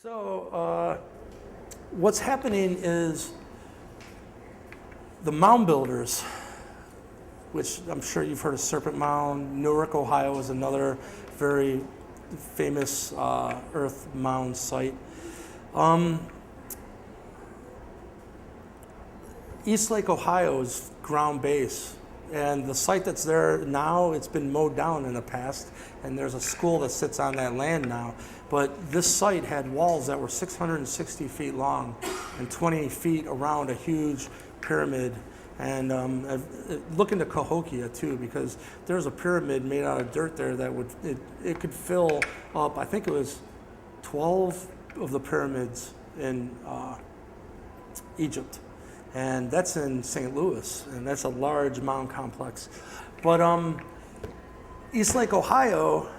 So what's happening is the mound builders, which I'm sure you've heard of Serpent Mound. Newark, Ohio is another very famous earth mound site. East Lake, Ohio is ground base. And the site that's there now, it's been mowed down in the past, and there's a school that sits on that land now. But this site had walls that were 660 feet long and 20 feet around a huge pyramid. And look into Cahokia too, because there's a pyramid made out of dirt there that would, it could fill up, I think it was 12 of the pyramids in Egypt. And that's in St. Louis, and that's a large mound complex. But East Lake, Ohio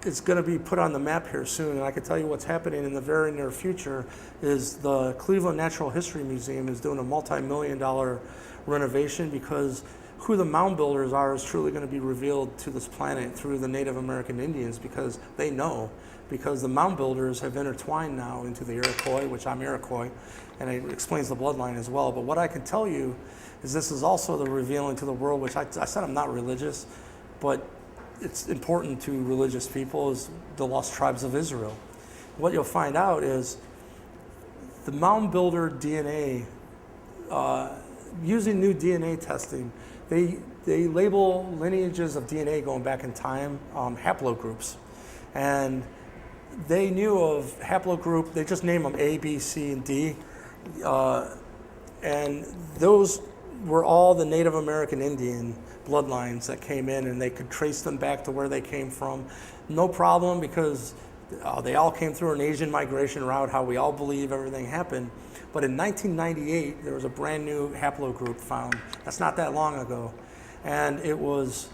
is going to be put on the map here soon, and I can tell you what's happening in the very near future is the Cleveland Natural History Museum is doing a multi-million-dollar renovation, because who the mound builders are is truly going to be revealed to this planet through the Native American Indians, because they know. Because the mound builders have intertwined now into the Iroquois, which I'm Iroquois, and it explains the bloodline as well. But what I can tell you is this is also the revealing to the world, which I said I'm not religious, but it's important to religious people, is the lost tribes of Israel. What you'll find out is the mound builder DNA, using new DNA testing, they label lineages of DNA going back in time, haplogroups. And they knew of haplogroup, they just name them A, B, C, and D. And those were all the Native American Indian bloodlines that came in, and they could trace them back to where they came from. No problem, because they all came through an Asian migration route, how we all believe everything happened. But in 1998, there was a brand new haplogroup found. That's not that long ago. And it was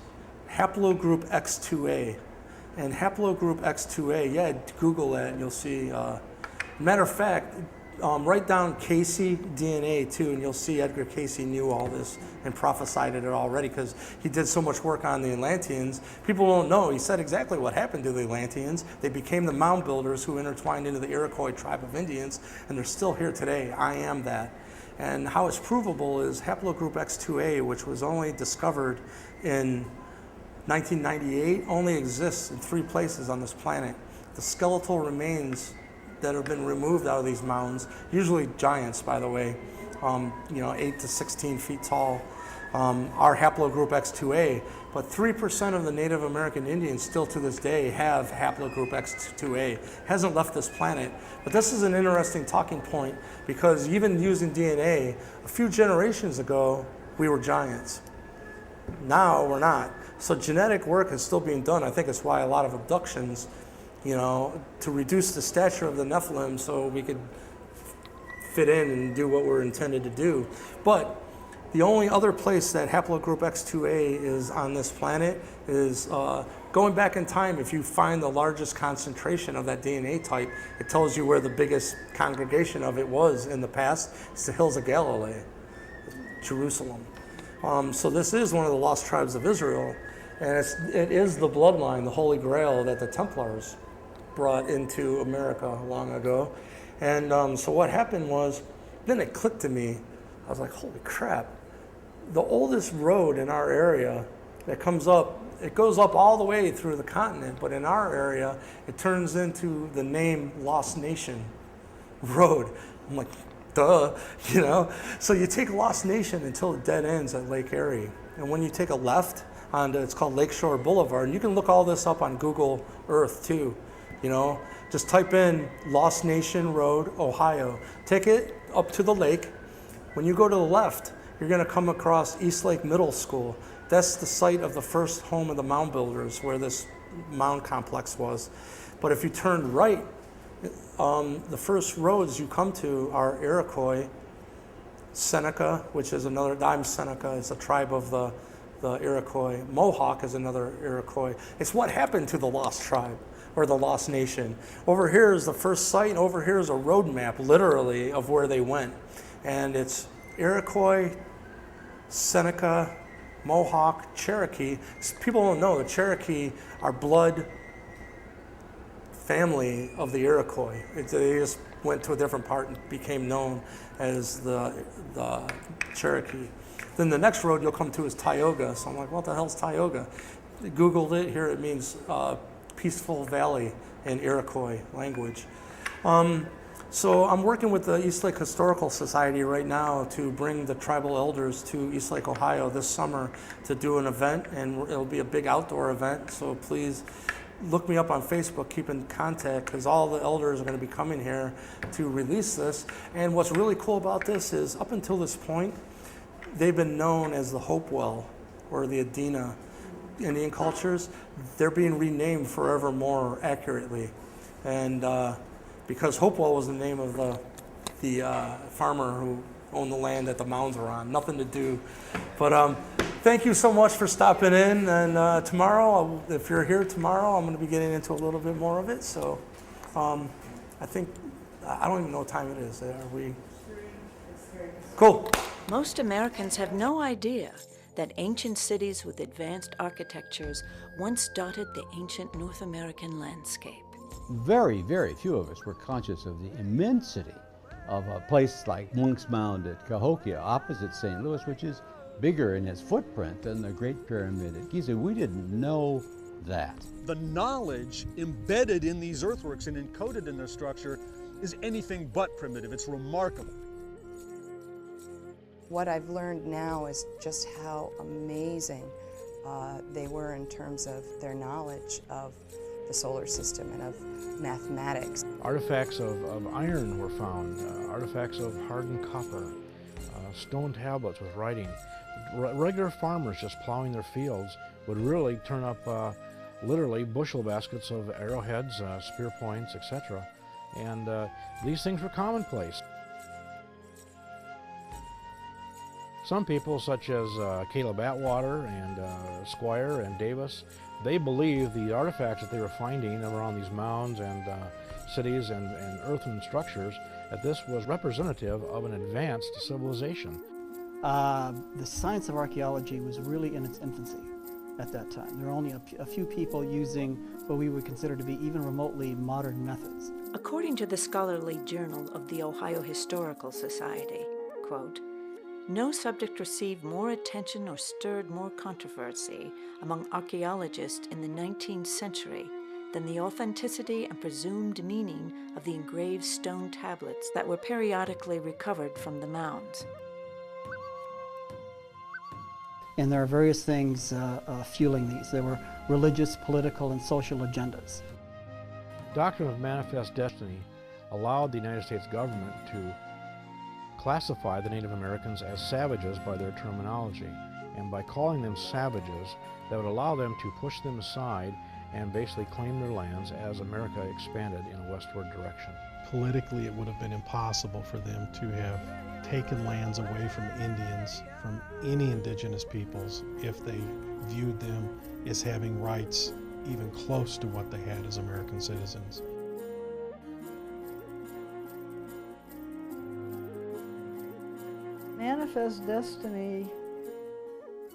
Haplogroup X2A. And Haplogroup X2A, yeah, Google that and you'll see. Matter of fact, write down Cayce DNA too, and you'll see Edgar Cayce knew all this and prophesied it already, because he did so much work on the Atlanteans. People don't know, he said exactly what happened to the Atlanteans. They became the mound builders who intertwined into the Iroquois tribe of Indians, and they're still here today. I am that. And how it's provable is Haplogroup X2A, which was only discovered in 1998, only exists in 3 places on this planet. The skeletal remains that have been removed out of these mounds, usually giants, by the way, 8 to 16 feet tall, are Haplogroup X2A. But 3% of the Native American Indians still to this day have Haplogroup X2A. Hasn't left this planet. But this is an interesting talking point, because even using DNA, a few generations ago, we were giants. Now we're not. So genetic work is still being done. I think it's why a lot of abductions, to reduce the stature of the Nephilim so we could fit in and do what we're intended to do. But the only other place that Haplogroup X2A is on this planet is going back in time. If you find the largest concentration of that DNA type, it tells you where the biggest congregation of it was in the past. It's the hills of Galilee, Jerusalem. So this is one of the lost tribes of Israel, and it is the bloodline, the Holy Grail, that the Templars brought into America long ago. And so what happened was, then it clicked to me. I was like, holy crap. The oldest road in our area that comes up, it goes up all the way through the continent, but in our area, it turns into the name Lost Nation Road. I'm like, duh, So you take Lost Nation until it dead ends at Lake Erie. And when you take a left onto, it's called Lakeshore Boulevard, and you can look all this up on Google Earth too, Just type in Lost Nation Road, Ohio. Take it up to the lake. When you go to the left, you're gonna come across East Lake Middle School. That's the site of the first home of the mound builders, where this mound complex was. But if you turn right, the first roads you come to are Iroquois, Seneca, which is another, I'm Seneca, it's a tribe of the Iroquois. Mohawk is another Iroquois. It's what happened to the lost tribe, or the lost nation. Over here is the first site, and over here is a road map, literally, of where they went. And it's Iroquois, Seneca, Mohawk, Cherokee. People don't know the Cherokee are blood family of the Iroquois. They just went to a different part and became known as the Cherokee. Then the next road you'll come to is Tioga. So I'm like, what the hell's Tioga? Googled it. Here it means peaceful valley in Iroquois language. So I'm working with the East Lake Historical Society right now to bring the tribal elders to East Lake, Ohio this summer to do an event, and it'll be a big outdoor event. So please look me up on Facebook, keep in contact, because all the elders are going to be coming here to release this. And what's really cool about this is up until this point, they've been known as the Hopewell or the Adena Indian cultures. They're being renamed forevermore accurately. And because Hopewell was the name of the farmer who owned the land that the mounds were on. Nothing to do. But thank you so much for stopping in. And tomorrow, if you're here tomorrow, I'm going to be getting into a little bit more of it. So I think, I don't even know what time it is. Are we? Cool. Most Americans have no idea that ancient cities with advanced architectures once dotted the ancient North American landscape. Very, very few of us were conscious of the immensity of a place like Monk's Mound at Cahokia, opposite St. Louis, which is bigger in its footprint than the Great Pyramid at Giza. We didn't know that. The knowledge embedded in these earthworks and encoded in their structure is anything but primitive. It's remarkable. What I've learned now is just how amazing they were in terms of their knowledge of the solar system and of mathematics. Artifacts of iron were found, artifacts of hardened copper, stone tablets with writing. Regular farmers just plowing their fields would really turn up literally bushel baskets of arrowheads, spear points, etc. And these things were commonplace. Some people, such as Caleb Atwater and Squire and Davis, they believe the artifacts that they were finding around these mounds and cities and earthen structures, that this was representative of an advanced civilization. The science of archaeology was really in its infancy at that time. There were only a few people using what we would consider to be even remotely modern methods. According to the scholarly journal of the Ohio Historical Society, quote, "No subject received more attention or stirred more controversy among archaeologists in the 19th century than the authenticity and presumed meaning of the engraved stone tablets that were periodically recovered from the mounds." And there are various things fueling these. There were religious, political, and social agendas. Doctrine of manifest destiny allowed the United States government to classify the Native Americans as savages by their terminology. And by calling them savages, that would allow them to push them aside and basically claim their lands as America expanded in a westward direction. Politically, it would have been impossible for them to have taken lands away from Indians, from any indigenous peoples, if they viewed them as having rights even close to what they had as American citizens. Manifest destiny,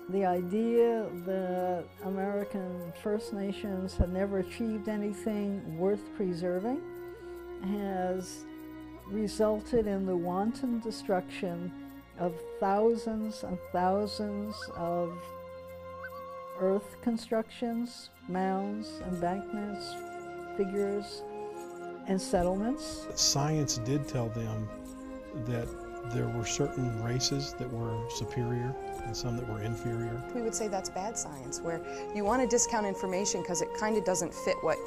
the idea that American First Nations had never achieved anything worth preserving, has resulted in the wanton destruction of thousands and thousands of earth constructions, mounds, embankments, figures, and settlements. Science did tell them that there were certain races that were superior and some that were inferior. We would say that's bad science, where you want to discount information because it kind of doesn't fit what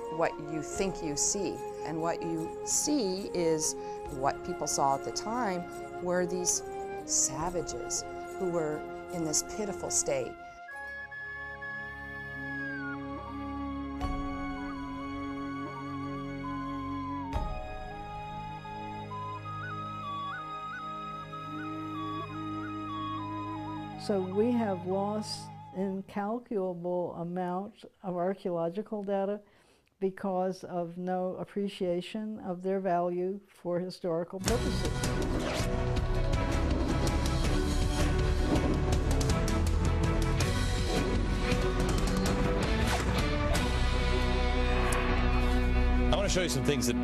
you think you see. And what you see is what people saw at the time were these savages who were in this pitiful state. So we have lost incalculable amount of archaeological data because of no appreciation of their value for historical purposes. I want to to show you some things that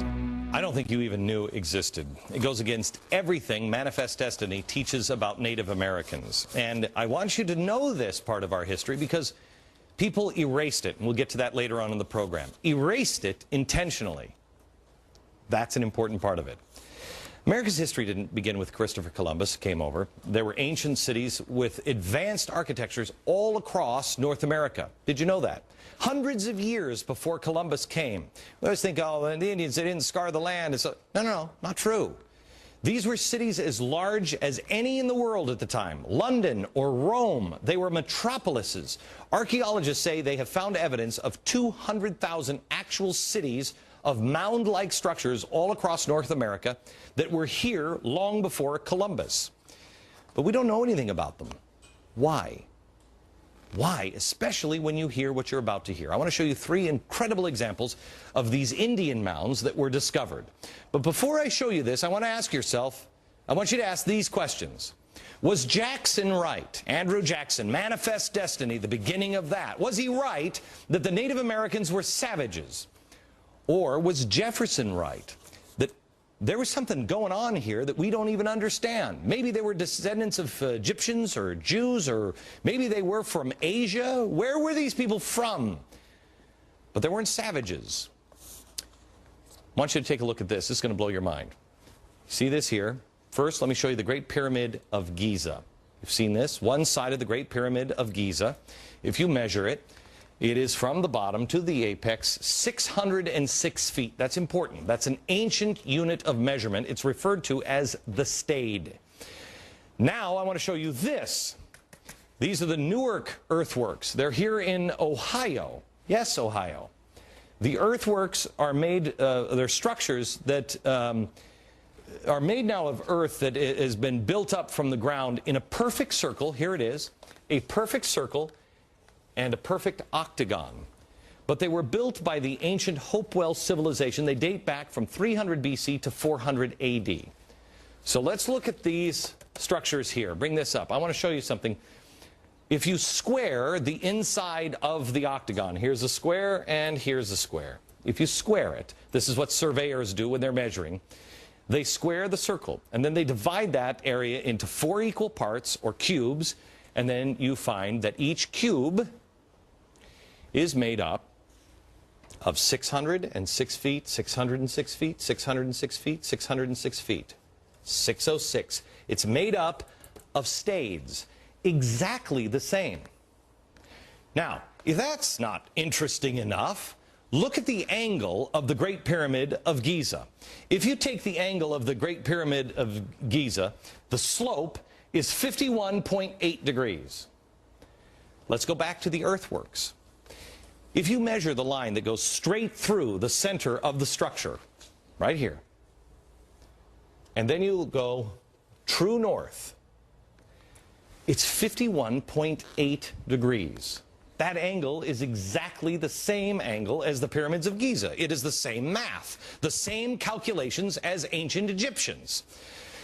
I don't think you even knew existed. It goes against everything Manifest Destiny teaches about Native Americans. And I want you to know this part of our history because people erased it, and we'll get to that later on in the program. Erased it intentionally. That's an important part of it. America's history didn't begin with Christopher Columbus came over. There were ancient cities with advanced architectures all across North America. Did you know that? Hundreds of years before Columbus came. We always think, oh, the Indians, they didn't scar the land. No, not true. These were cities as large as any in the world at the time. London or Rome, they were metropolises. Archaeologists say they have found evidence of 200,000 actual cities of mound-like structures all across North America that were here long before Columbus. But we don't know anything about them. Why? Why? Especially when you hear what you're about to hear. I want to show you 3 incredible examples of these Indian mounds that were discovered. But before I show you this, I want to ask yourself, I want you to ask these questions. Was Jackson right? Andrew Jackson, Manifest Destiny, the beginning of that. Was he right that the Native Americans were savages? Or was Jefferson right that there was something going on here that we don't even understand? Maybe they were descendants of Egyptians or Jews, or maybe they were from Asia. Where were these people from? But they weren't savages. I want you to take a look at this. This is going to blow your mind. See this here? First, let me show you the Great Pyramid of Giza. You've seen this? One side of the Great Pyramid of Giza. If you measure it, it is from the bottom to the apex, 606 feet. That's important. That's an ancient unit of measurement. It's referred to as the stade. Now I want to show you this. These are the Newark earthworks. They're here in Ohio. Yes, Ohio. The earthworks are made, they're structures that are made now of earth that has been built up from the ground in a perfect circle. Here it is, a perfect circle and a perfect octagon. But they were built by the ancient Hopewell civilization. They date back from 300 BC to 400 AD. So let's look at these structures here. Bring this up. I want to show you something. If you square the inside of the octagon, here's a square and here's a square. If you square it, this is what surveyors do when they're measuring. They square the circle, and then they divide that area into 4 equal parts, or cubes, and then you find that each cube is made up of 606 feet, 606 feet, 606 feet, 606 feet. 606. It's made up of stades, exactly the same. Now, if that's not interesting enough, look at the angle of the Great Pyramid of Giza. If you take the angle of the Great Pyramid of Giza, the slope is 51.8 degrees. Let's go back to the earthworks. If you measure the line that goes straight through the center of the structure, right here, and then you go true north, it's 51.8 degrees. That angle is exactly the same angle as the pyramids of Giza. It is the same math, the same calculations as ancient Egyptians.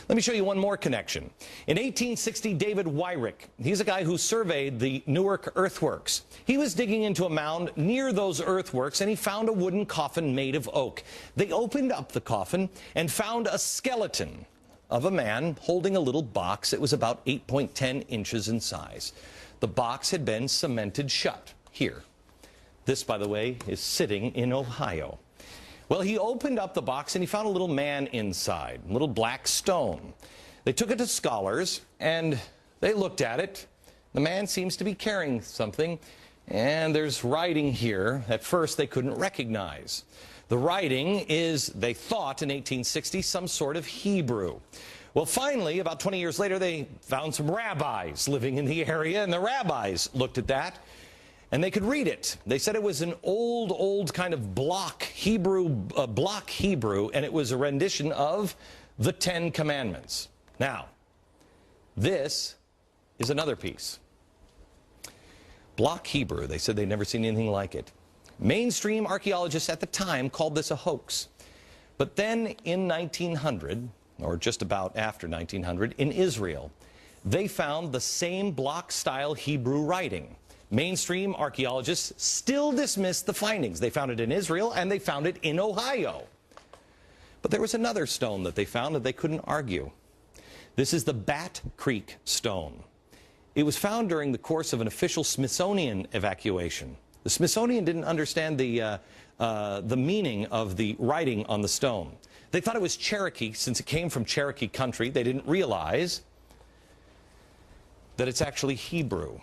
Let me show you one more connection. In 1860, David Wyrick, he's a guy who surveyed the Newark earthworks. He was digging into a mound near those earthworks, and he found a wooden coffin made of oak. They opened up the coffin and found a skeleton of a man holding a little box. It was about 8.10 inches in size. The box had been cemented shut here. This, by the way, is sitting in Ohio. Well, he opened up the box and he found a little man inside, a little black stone. They took it to scholars and they looked at it. The man seems to be carrying something, and there's writing here at first they couldn't recognize. The writing is, they thought in 1860, some sort of Hebrew. Well, finally, about 20 years later, they found some rabbis living in the area, and the rabbis looked at that, and they could read it. They said it was an old kind of block Hebrew, and it was a rendition of the 10 Commandments. Now, this is another piece. Block Hebrew, they said they'd never seen anything like it. Mainstream archaeologists at the time called this a hoax. But then in 1900, or just about after 1900, in Israel, they found the same block-style Hebrew writing, Mainstream archaeologists still dismiss the findings. They found it in Israel and they found it in Ohio. But there was another stone that they found that they couldn't argue. This is the Bat Creek stone. It was found during the course of an official Smithsonian evacuation. The Smithsonian didn't understand the meaning of the writing on the stone. They thought it was Cherokee, since it came from Cherokee country. They didn't realize that it's actually Hebrew.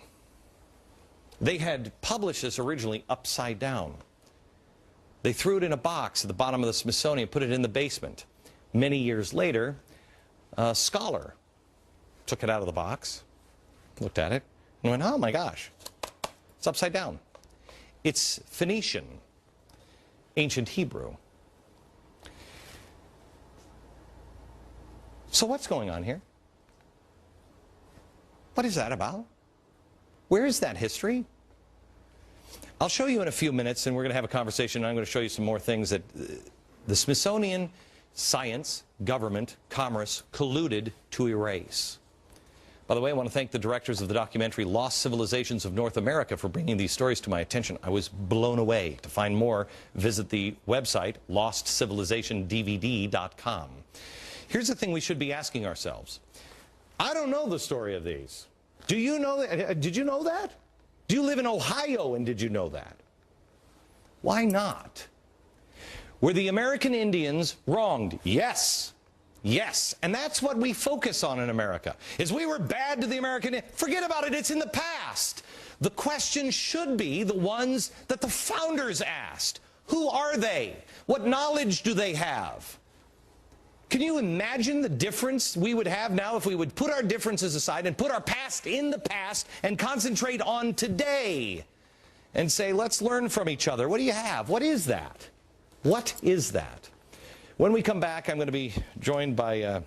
They had published this originally upside down. They threw it in a box at the bottom of the Smithsonian, put it in the basement. Many years later, a scholar took it out of the box, looked at it, and went, oh my gosh, it's upside down. It's Phoenician, ancient Hebrew. So what's going on here? What is that about? Where is that history? I'll show you in a few minutes, and we're going to have a conversation, and I'm going to show you some more things that the Smithsonian, science, government, commerce colluded to erase. By the way, I want to thank the directors of the documentary Lost Civilizations of North America for bringing these stories to my attention. I was blown away. To find more, visit the website lostcivilizationdvd.com. Here's the thing we should be asking ourselves. I don't know the story of these. Do you know that? Did you know that? Do you live in Ohio and did you know that? Why not? Were the American Indians wronged? Yes. Yes. And that's what we focus on in America. Is we were bad to the American Indians. Forget about it. It's in the past. The question should be the ones that the founders asked. Who are they? What knowledge do they have? Can you imagine the difference we would have now if we would put our differences aside and put our past in the past and concentrate on today and say, let's learn from each other. What do you have? What is that? What is that? When we come back, I'm going to be joined by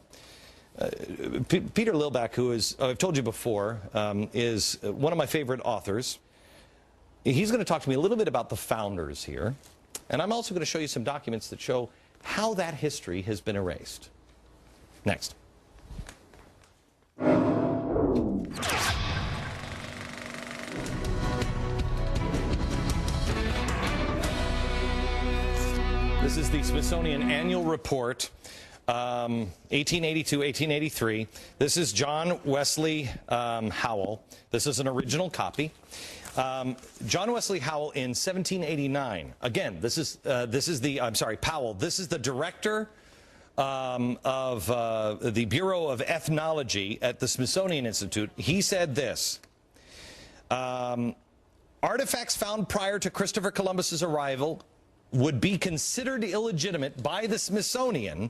Peter Lilback, who is, I've told you before, is one of my favorite authors. He's going to talk to me a little bit about the founders here. And I'm also going to show you some documents that show how that history has been erased. Next. This is the Smithsonian Annual Report, 1882, 1883. This is John Wesley Howell. This is an original copy. John Wesley Howell in 1789. Again, this is Powell. This is the director of the Bureau of Ethnology at the Smithsonian Institute. He said this: artifacts found prior to Christopher Columbus's arrival would be considered illegitimate by the Smithsonian.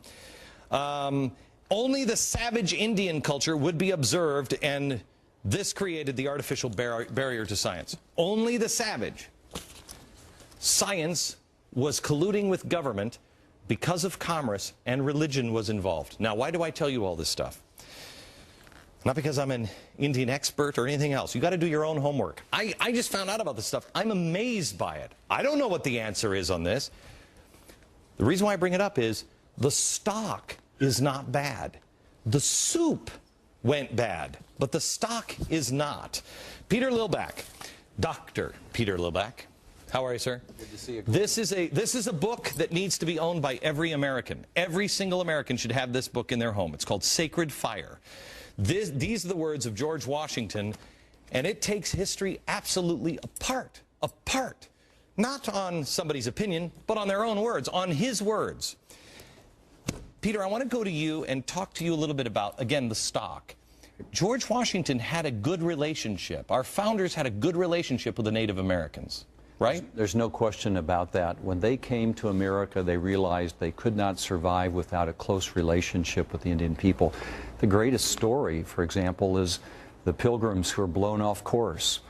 Only the savage Indian culture would be observed, and this created the artificial barrier to science. Only the savage. Science was colluding with government because of commerce, and religion was involved. Now, why do I tell you all this stuff? Not because I'm an Indian expert or anything else. You got to do your own homework. I just found out about this stuff. I'm amazed by it. I don't know what the answer is on this. The reason why I bring it up is the stock is not bad. The soup went bad, but the stock is not. Peter Lilback, Dr. Peter Lilback. How are you, sir? Good to see you. This is a book that needs to be owned by every American. Every single American should have this book in their home. It's called Sacred Fire. These are the words of George Washington, and it takes history absolutely apart. Not on somebody's opinion, but on their own words, on his words. Peter, I want to go to you and talk to you a little bit about, again, the stock. George Washington had a good relationship. Our founders had a good relationship with the Native Americans, right? There's no question about that. When they came to America, they realized they could not survive without a close relationship with the Indian people. The greatest story, for example, is the Pilgrims who were blown off course.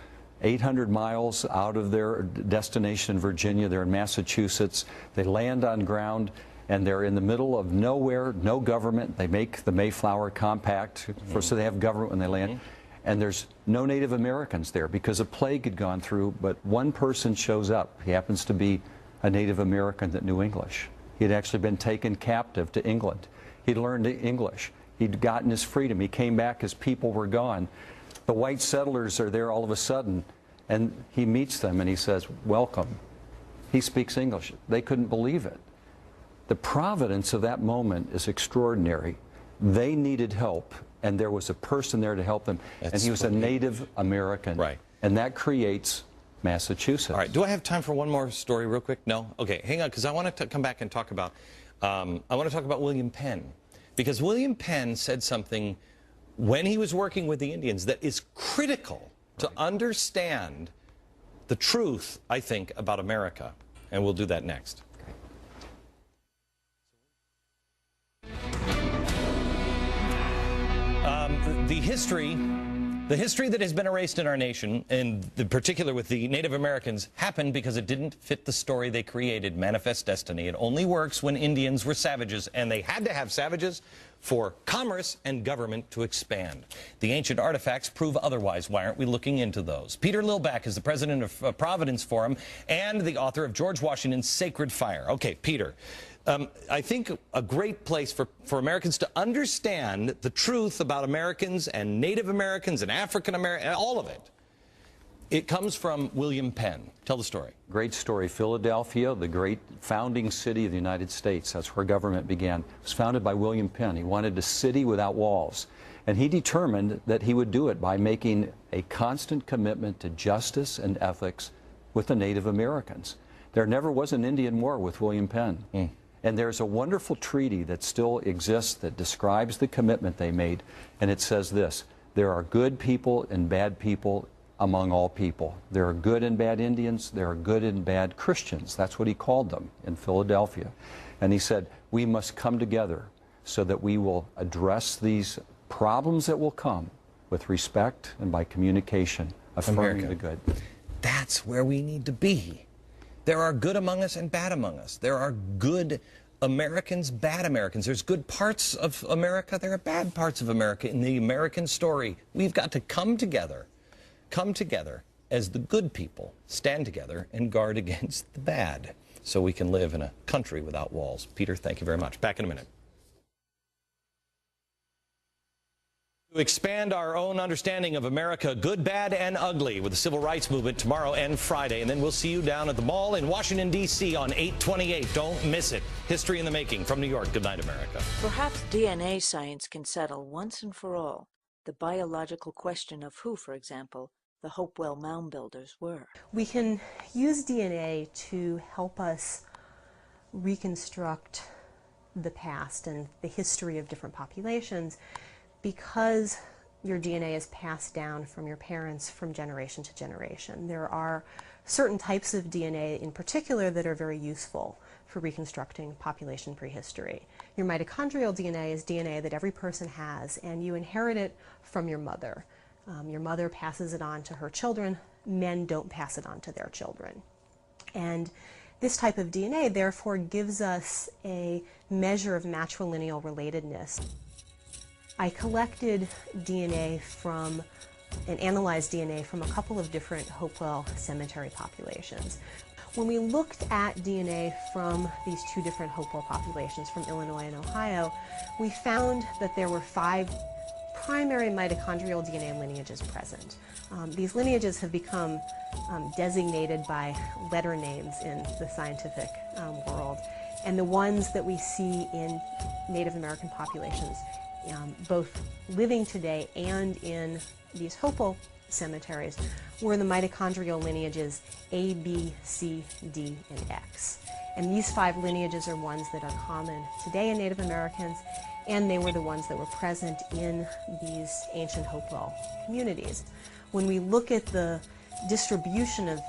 800 miles out of their destination in Virginia, they're in Massachusetts. They land on ground, and they're in the middle of nowhere, no government. They make the Mayflower Compact, so they have government when they land. And there's no Native Americans there because a plague had gone through, but one person shows up. He happens to be a Native American that knew English. He had actually been taken captive to England. He'd learned English. He'd gotten his freedom. He came back, his people were gone. The white settlers are there all of a sudden, And he meets them and he says, welcome. He speaks English. They couldn't believe it. The providence of that moment is extraordinary. They needed help, and there was a person there to help them. And he was a Native American. Right. And that creates Massachusetts. All right, do I have time for one more story real quick? No? Okay, hang on, because I want to come back and talk about, William Penn. Because William Penn said something when he was working with the Indians that is critical to understand the truth, I think, about America. And we'll do that next. The history that has been erased in our nation, and in particular with the Native Americans, happened because it didn't fit the story they created, Manifest Destiny. It only works when Indians were savages, and they had to have savages for commerce and government to expand. The ancient artifacts prove otherwise. Why aren't we looking into those? Peter Lilback is the president of Providence Forum and the author of George Washington's Sacred Fire. Okay, Peter. I think a great place for Americans to understand the truth about Americans and Native Americans and African Americans, all of it. It comes from William Penn. Tell the story. Great story. Philadelphia, the great founding city of the United States. That's where government began. It was founded by William Penn. He wanted a city without walls. And he determined that he would do it by making a constant commitment to justice and ethics with the Native Americans. There never was an Indian war with William Penn. And there's a wonderful treaty that still exists that describes the commitment they made. And it says this: there are good people and bad people among all people. There are good and bad Indians. There are good and bad Christians. That's what he called them in Philadelphia. And he said, we must come together so that we will address these problems that will come with respect and by communication, affirming the good. That's where we need to be. There are good among us and bad among us. There are good Americans, bad Americans. There's good parts of America. There are bad parts of America in the American story. We've got to come together as the good people, stand together and guard against the bad so we can live in a country without walls. Peter, thank you very much. Back in a minute. To expand our own understanding of America, good, bad, and ugly, with the Civil Rights Movement tomorrow and Friday. And then we'll see you down at the mall in Washington, D.C. on 8/28. Don't miss it. History in the making. From New York, good night, America. Perhaps DNA science can settle once and for all the biological question of who, for example, the Hopewell mound builders were. We can use DNA to help us reconstruct the past and the history of different populations, because your DNA is passed down from your parents from generation to generation. There are certain types of DNA in particular that are very useful for reconstructing population prehistory. Your mitochondrial DNA is DNA that every person has, and you inherit it from your mother. Your mother passes it on to her children. Men don't pass it on to their children. And this type of DNA therefore gives us a measure of matrilineal relatedness. I collected DNA from and analyzed DNA from a couple of different Hopewell cemetery populations. When we looked at DNA from these two different Hopewell populations, from Illinois and Ohio, we found that there were 5 primary mitochondrial DNA lineages present. These lineages have become designated by letter names in the scientific world, and the ones that we see in Native American populations, both living today and in these Hopewell cemeteries, were the mitochondrial lineages A, B, C, D, and X. And these 5 lineages are ones that are common today in Native Americans, and they were the ones that were present in these ancient Hopewell communities. When we look at the distribution of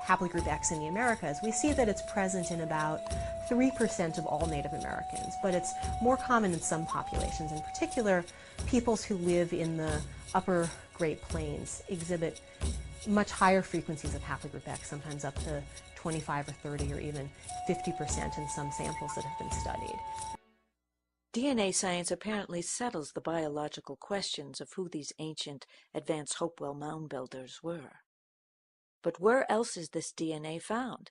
haplogroup X in the Americas, we see that it's present in about 3% of all Native Americans, but it's more common in some populations. In particular, peoples who live in the upper Great Plains exhibit much higher frequencies of haplogroup X, sometimes up to 25 or 30 or even 50% in some samples that have been studied. DNA science apparently settles the biological questions of who these ancient, advanced Hopewell mound builders were. But where else is this DNA found?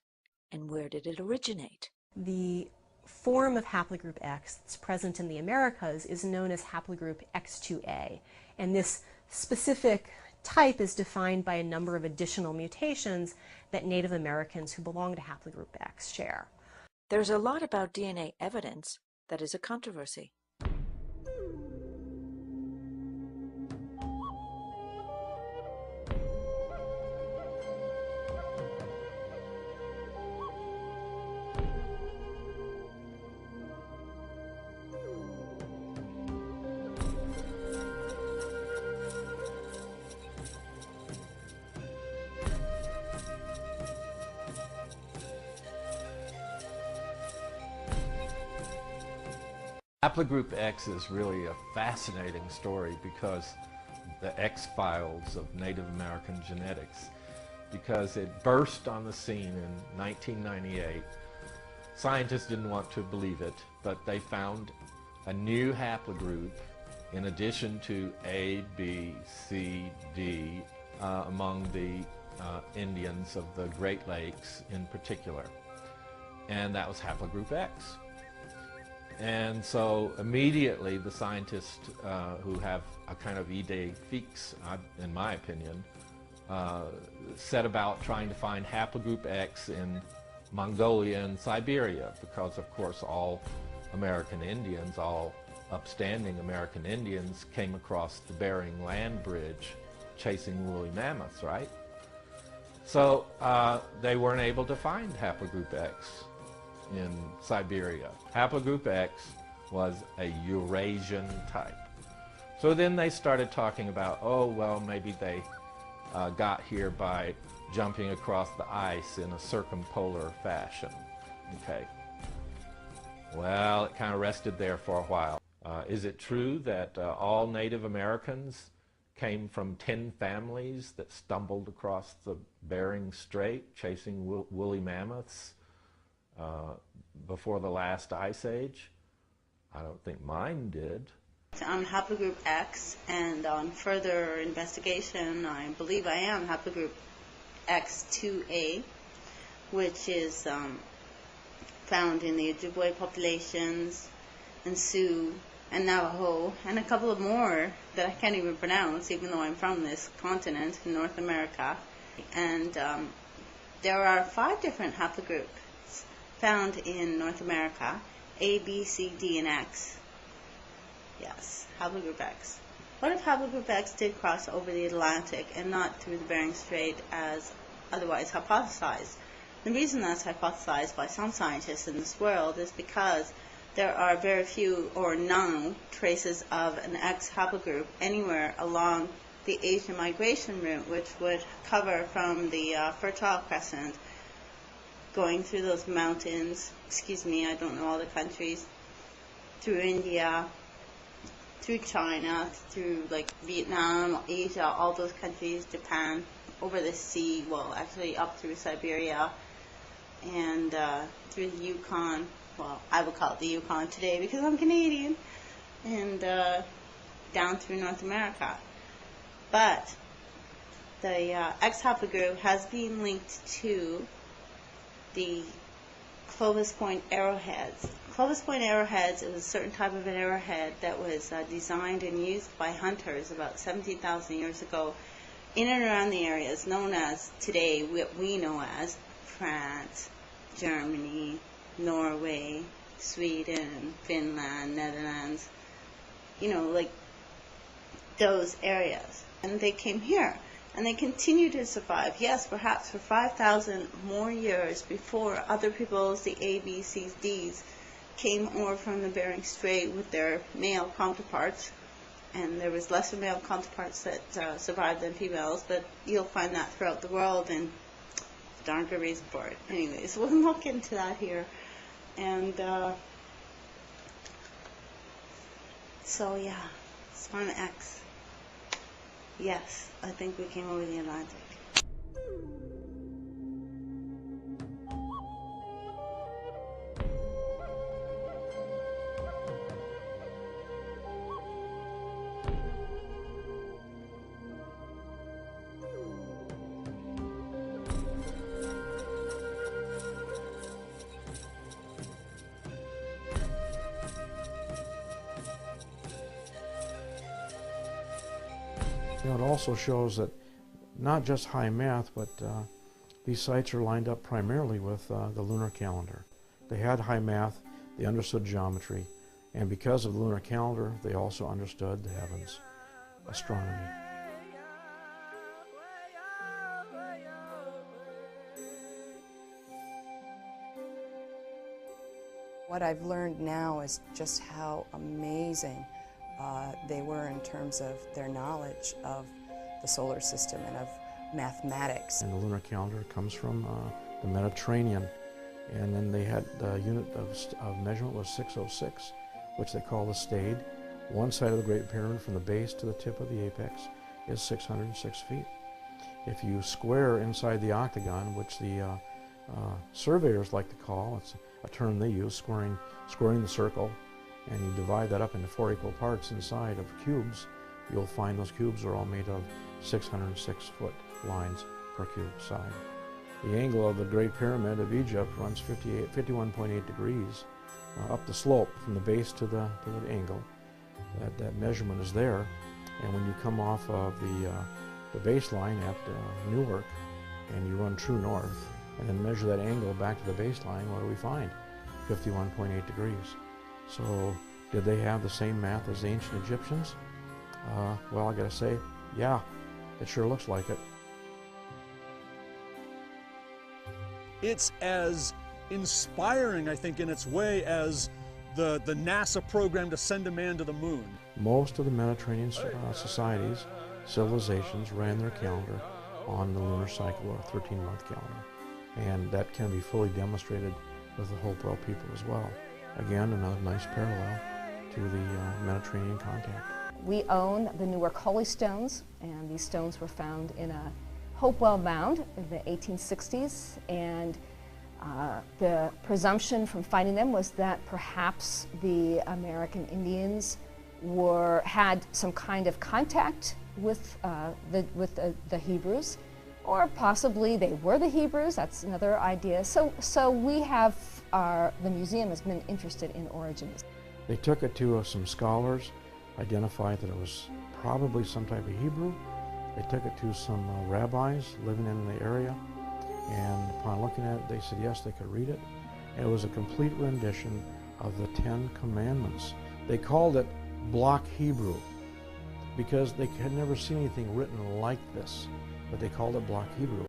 And where did it originate? The form of haplogroup X that's present in the Americas is known as haplogroup X2A. And this specific type is defined by a number of additional mutations that Native Americans who belong to haplogroup X share. There's a lot about DNA evidence that is a controversy. Haplogroup X is really a fascinating story because the X-files of Native American genetics, because it burst on the scene in 1998. Scientists didn't want to believe it, but they found a new haplogroup in addition to A, B, C, D among the Indians of the Great Lakes in particular. And that was haplogroup X. And so immediately the scientists who have a kind of idée fixe, in my opinion, set about trying to find haplogroup X in Mongolia and Siberia, because of course all American Indians, all upstanding American Indians came across the Bering Land Bridge chasing woolly mammoths, right? So they weren't able to find haplogroup X in Siberia. Haplogroup X was a Eurasian type. So then they started talking about, oh, well, maybe they got here by jumping across the ice in a circumpolar fashion. Okay. Well, it kind of rested there for a while. Is it true that all Native Americans came from 10 families that stumbled across the Bering Strait chasing woolly mammoths before the last ice age? I don't think mine did. I'm haplogroup X, and on further investigation, I believe I am haplogroup X2A, which is found in the Ojibwe populations, and Sioux, and Navajo, and a couple of more that I can't even pronounce, even though I'm from this continent in North America. And there are 5 different haplogroups found in North America: A, B, C, D, and X. Yes, haplogroup X. What if haplogroup X did cross over the Atlantic and not through the Bering Strait as otherwise hypothesized? The reason that's hypothesized by some scientists in this world is because there are very few or no traces of an X haplogroup anywhere along the Asian migration route, which would cover from the Fertile Crescent, going through those mountains, I don't know all the countries, through India, through China, through like Vietnam, Asia, all those countries, Japan, over the sea, well actually up through Siberia, and through the Yukon, well I would call it the Yukon today because I'm Canadian, and down through North America. But the X haplogroup has been linked to the Clovis Point arrowheads. Clovis Point arrowheads is a certain type of an arrowhead that was designed and used by hunters about 17,000 years ago in and around the areas known as today, what we know as France, Germany, Norway, Sweden, Finland, Netherlands, like those areas. And they came here. And they continue to survive, yes, perhaps for 5,000 more years before other peoples, the A, B, C's, D's, came over from the Bering Strait with their male counterparts. And there was lesser male counterparts that survived than females, but you'll find that throughout the world, and there's a darn good reason for it. Anyways, we'll look into that here. And so, yeah, Spawn X. Yes, I think we came over the Atlantic. You know, it also shows that not just high math, but these sites are lined up primarily with the lunar calendar. They had high math, they understood geometry, and because of the lunar calendar, they also understood the heavens, astronomy. What I've learned now is just how amazing they were in terms of their knowledge of the solar system and of mathematics. And the lunar calendar comes from the Mediterranean, and then they had the unit of measurement was 606, which they call the stade. One side of the Great Pyramid from the base to the tip of the apex is 606 feet. If you square inside the octagon, which the surveyors like to call, it's a term they use, squaring the circle, and you divide that up into 4 equal parts inside of cubes, you'll find those cubes are all made of 606-foot lines per cube side. The angle of the Great Pyramid of Egypt runs 51.8 degrees up the slope from the base to the angle. That measurement is there, and when you come off of the baseline at Newark and you run true north and then measure that angle back to the baseline, what do we find? 51.8 degrees. So did they have the same math as the ancient Egyptians? Well, I gotta say, yeah, it sure looks like it. It's as inspiring, I think, in its way as the NASA program to send a man to the moon. Most of the Mediterranean societies, civilizations, ran their calendar on the lunar cycle, or a 13-month calendar. And that can be fully demonstrated with the Hopewell people as well. Again, another nice parallel to the Mediterranean contact. We own the Newark Holy Stones, and these stones were found in a Hopewell Mound in the 1860s, and the presumption from finding them was that perhaps the American Indians had some kind of contact with the Hebrews, or possibly they were the Hebrews. That's another idea. So we have the museum has been interested in origins. They took it to some scholars, identified that it was probably some type of Hebrew. They took it to some rabbis living in the area, and upon looking at it, they said yes, they could read it. And it was a complete rendition of the 10 Commandments. They called it block Hebrew because they had never seen anything written like this, but they called it block Hebrew.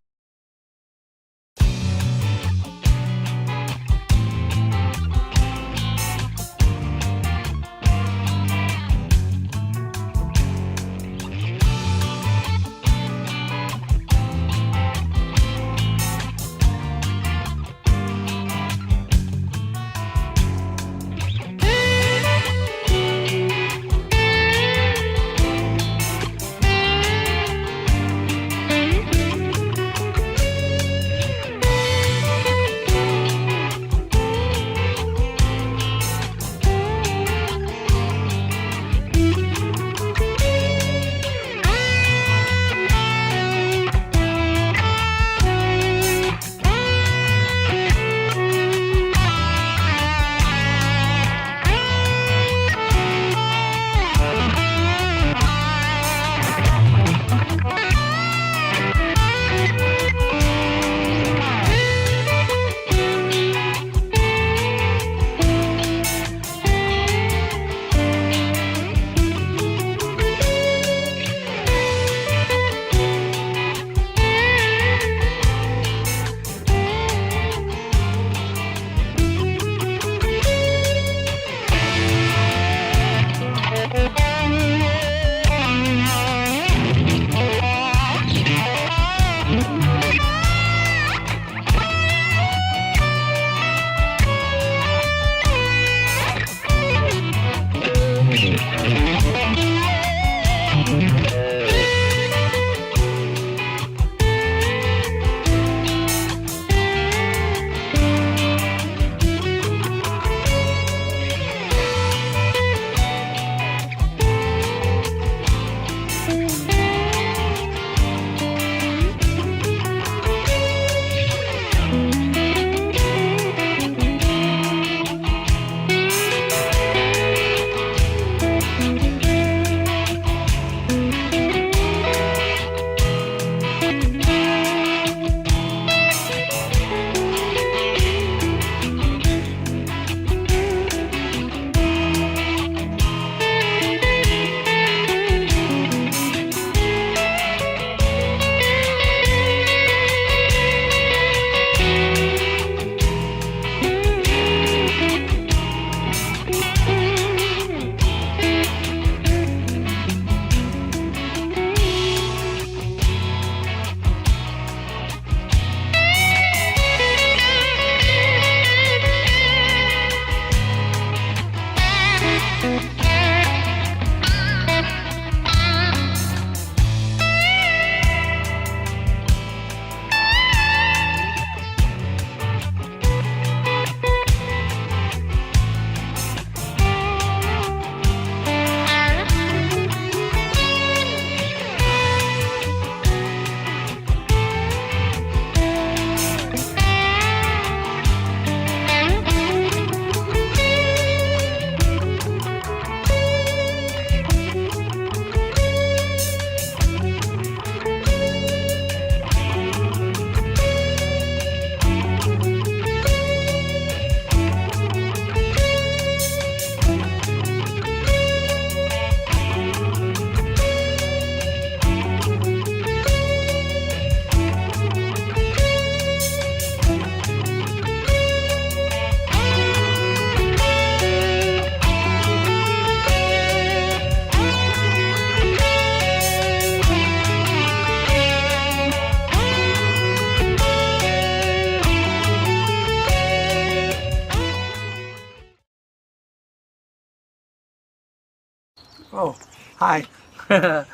Oh, hi. I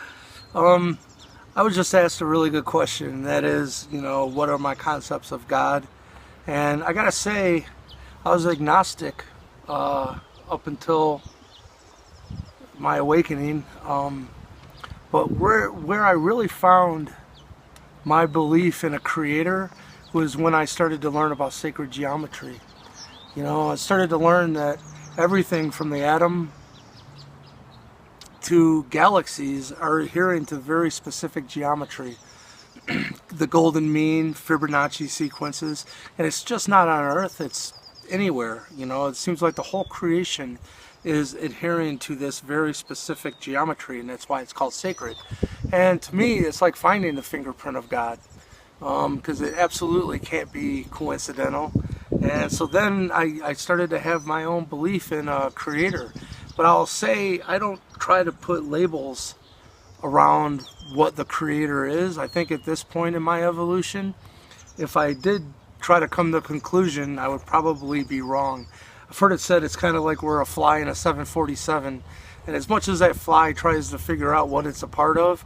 was just asked a really good question, and that is, what are my concepts of God? And I gotta say, I was agnostic up until my awakening. But where I really found my belief in a creator was when I started to learn about sacred geometry. I started to learn that everything from the atom to galaxies are adhering to very specific geometry. The golden mean, Fibonacci sequences, and it's just not on Earth, it's anywhere. It seems like the whole creation is adhering to this very specific geometry, and that's why it's called sacred. And to me, it's like finding the fingerprint of God, because it absolutely can't be coincidental. And so then I started to have my own belief in a creator. But I'll say I don't try to put labels around what the creator is. I think at this point in my evolution, if I did try to come to a conclusion, I would probably be wrong. I've heard it said it's kind of like we're a fly in a 747, and as much as that fly tries to figure out what it's a part of,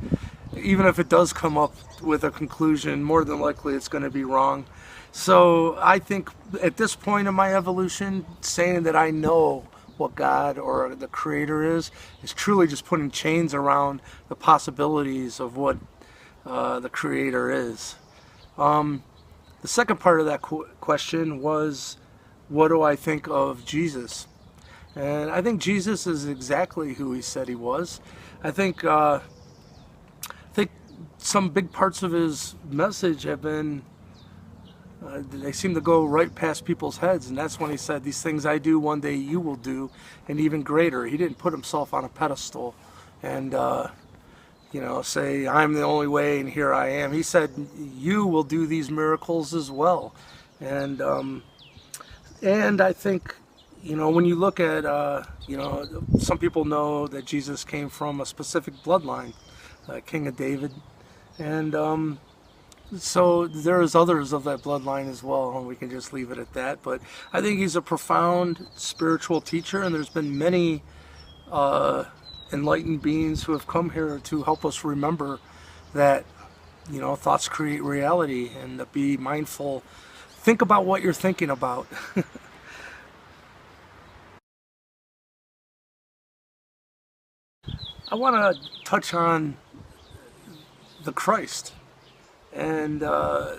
even if it does come up with a conclusion, more than likely it's going to be wrong. So I think at this point in my evolution, saying that I know what God or the creator is truly just putting chains around the possibilities of what the creator is. The second part of that question was, what do I think of Jesus? And I think Jesus is exactly who he said he was. I think some big parts of his message have been they seem to go right past people's heads, and that's when he said, these things I do, one day you will do, and even greater. He didn't put himself on a pedestal and, say, I'm the only way and here I am. He said, you will do these miracles as well. And I think, when you look at, some people know that Jesus came from a specific bloodline, King of David, and so there's others of that bloodline as well, and we can just leave it at that. But I think he's a profound spiritual teacher, and there's been many enlightened beings who have come here to help us remember that, thoughts create reality, and to be mindful. Think about what you're thinking about. I want to touch on the Christ. And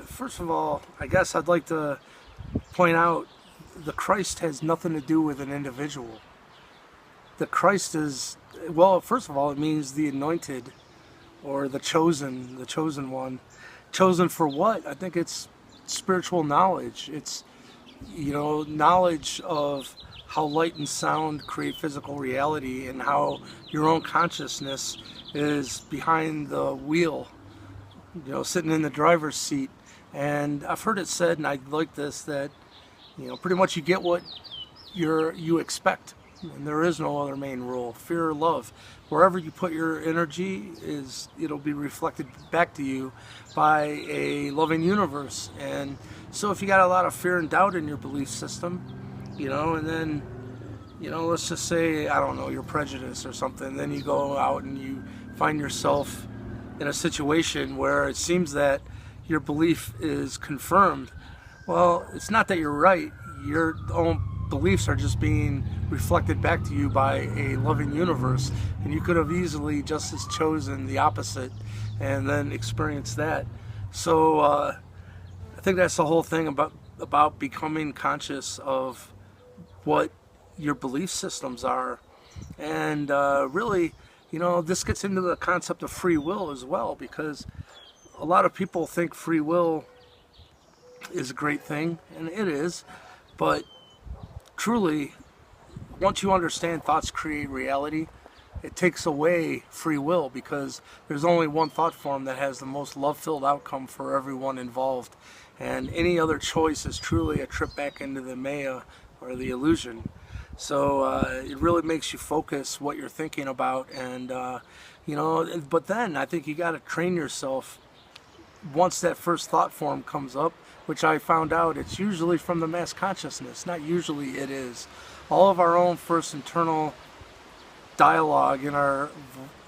first of all, I guess I'd like to point out the Christ has nothing to do with an individual. The Christ is, well, first of all, it means the anointed or the chosen one. Chosen for what? I think it's spiritual knowledge. It's, knowledge of how light and sound create physical reality and how your own consciousness is behind the wheel, sitting in the driver's seat. And I've heard it said, and I like this, that, pretty much you get what you expect. And there is no other main rule. Fear or love. Wherever you put your energy, it'll be reflected back to you by a loving universe. And so if you got a lot of fear and doubt in your belief system, and then, let's just say, I don't know, you're prejudiced or something, then you go out and you find yourself in a situation where it seems that your belief is confirmed. Well, it's not that you're right. Your own beliefs are just being reflected back to you by a loving universe, and you could have easily just as chosen the opposite and then experienced that. So I think that's the whole thing about becoming conscious of what your belief systems are. And really, this gets into the concept of free will as well, because a lot of people think free will is a great thing, and it is, but truly, once you understand thoughts create reality, it takes away free will, because there's only one thought form that has the most love-filled outcome for everyone involved, and any other choice is truly a trip back into the Maya or the illusion. So it really makes you focus what you're thinking about, and but then I think you got to train yourself once that first thought form comes up, which I found out it's usually from the mass consciousness. Not usually, it is. All of our own first internal dialogue in our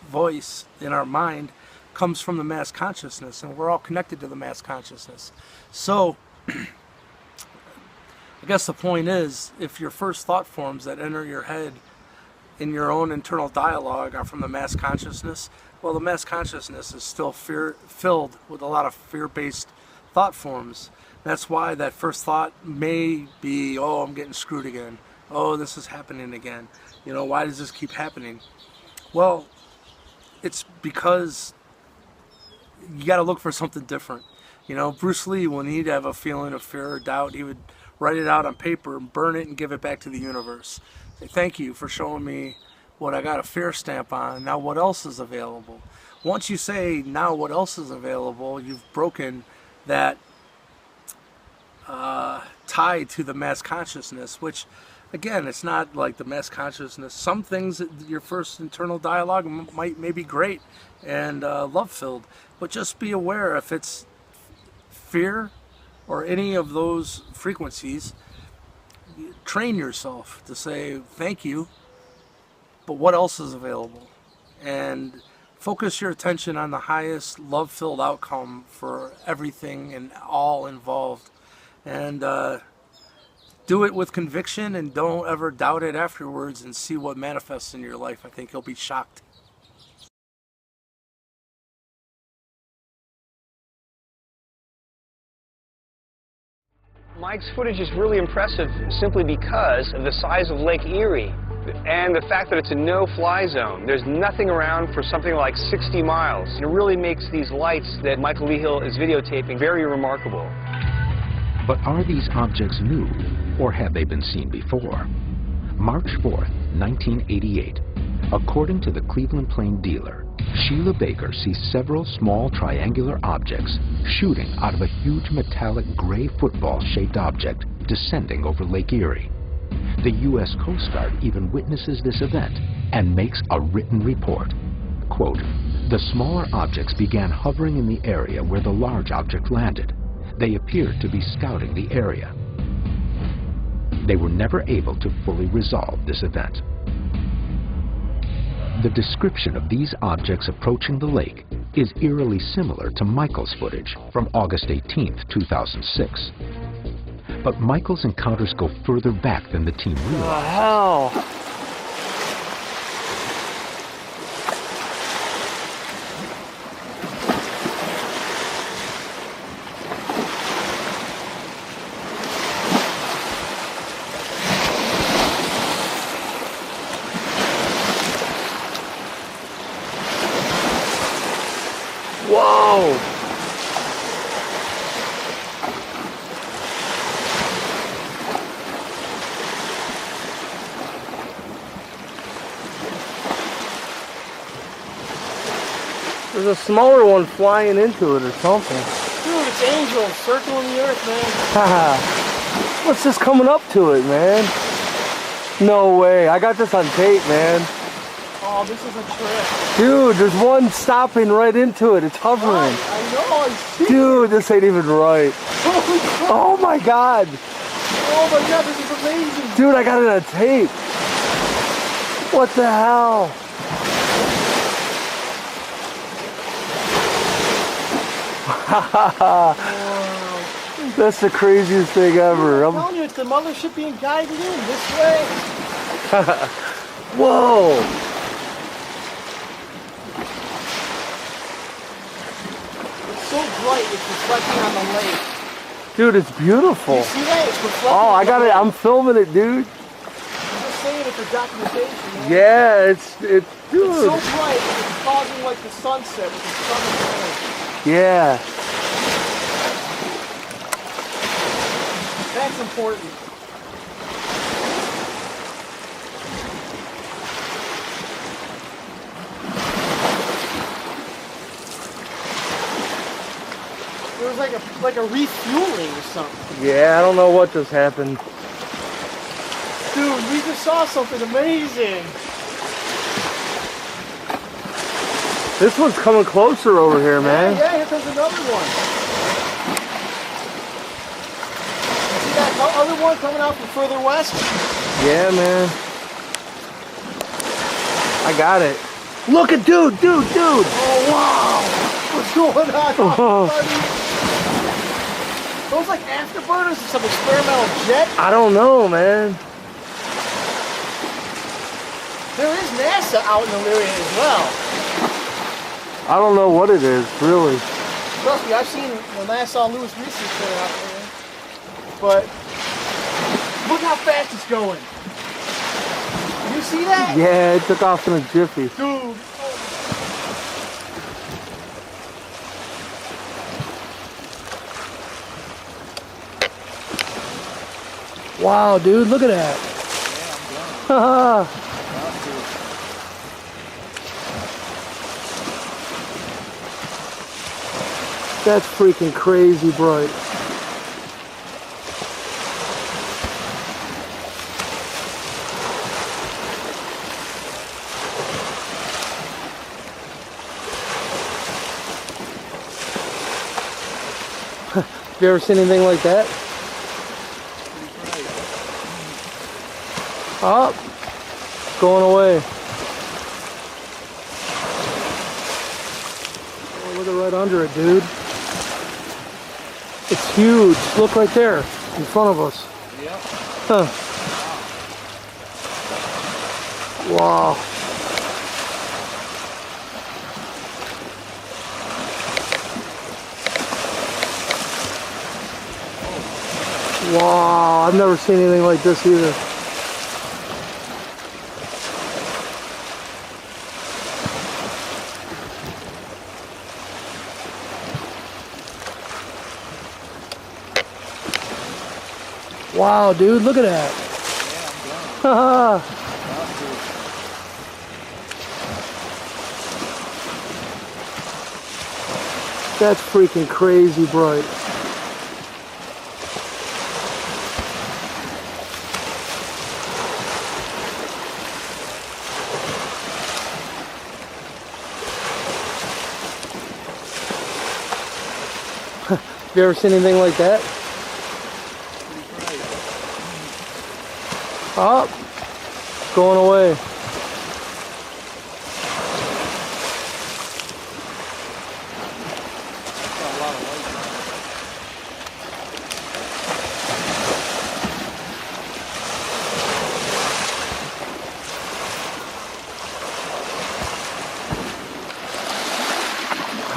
voice, in our mind, comes from the mass consciousness, and we're all connected to the mass consciousness. So I guess the point is, if your first thought forms that enter your head in your own internal dialogue are from the mass consciousness, well, the mass consciousness is still filled with a lot of fear-based thought forms. That's why that first thought may be, oh, I'm getting screwed again. Oh, this is happening again. You know, why does this keep happening? Well, it's because you got to look for something different. You know, Bruce Lee, when he'd have a feeling of fear or doubt, he would write it out on paper and burn it and give it back to the universe. Say, thank you for showing me what I got a fear stamp on. Now what else is available? Once you say, now what else is available, you've broken that tie to the mass consciousness, which, again, it's not like the mass consciousness. Some things, your first internal dialogue may be great and love-filled, but just be aware if it's fear or any of those frequencies, train yourself to say, thank you, but what else is available? And focus your attention on the highest love-filled outcome for everything and all involved. And do it with conviction, and don't ever doubt it afterwards, and see what manifests in your life. I think you'll be shocked. Mike's footage is really impressive simply because of the size of Lake Erie and the fact that it's a no-fly zone. There's nothing around for something like 60 miles. It really makes these lights that Michael Leahill is videotaping very remarkable. But are these objects new, or have they been seen before? March 4th, 1988. According to the Cleveland Plain dealer, Sheila Baker sees several small triangular objects shooting out of a huge metallic gray football-shaped object descending over Lake Erie. The U.S. Coast Guard even witnesses this event and makes a written report. Quote, "The smaller objects began hovering in the area where the large object landed. They appeared to be scouting the area." They were never able to fully resolve this event. The description of these objects approaching the lake is eerily similar to Michael's footage from August 18, 2006. But Michael's encounters go further back than the team realized. What the hell? Whoa! There's a smaller one flying into it or something. Dude, it's angels circling the earth, man. Haha. What's this coming up to it, man? No way. I got this on tape, man. Oh, this is a trip. Dude, there's one stopping right into it. It's hovering. I know, I see. Dude, this ain't even right. Holy crap. Oh my god. Oh my god, this is amazing. Dude, I got it on tape. What the hell? That's the craziest thing ever. I'm telling you, it's the mothership being guided in this way. Whoa. It's so bright, it's reflecting on the lake. Dude, it's beautiful. You see that? It's reflecting Oh, I on got the it. lake. I'm filming it, dude. I'm just saying it for documentation, man. Yeah, it's dude. It's so bright, it's causing like the sunset with the sun and the moon. Yeah. That's important. There was like a refueling or something. Yeah, I don't know what just happened. Dude, we just saw something amazing. This one's coming closer over here, man. Yeah, here comes another one. See that other one coming out from further west? Yeah, man. I got it. Look at dude. Oh, wow. What's going on, buddy? Those like afterburners or some experimental jet? I don't know, man. There is NASA out in the area as well. I don't know what it is, really. Trust me, I've seen the NASA Lewis Research Center out there. But look how fast it's going. You see that? Yeah, it took off in a jiffy. Dude. Wow, dude, look at that. That's freaking crazy bright. Have you ever seen anything like that? Oh, it's going away. Oh, look at right under it, dude. It's huge. Look right there in front of us. Yep. Huh. Wow. Wow, I've never seen anything like this either. Wow, dude, look at that. Yeah, that's freaking crazy bright. Have you ever seen anything like that? Oh, it's going away.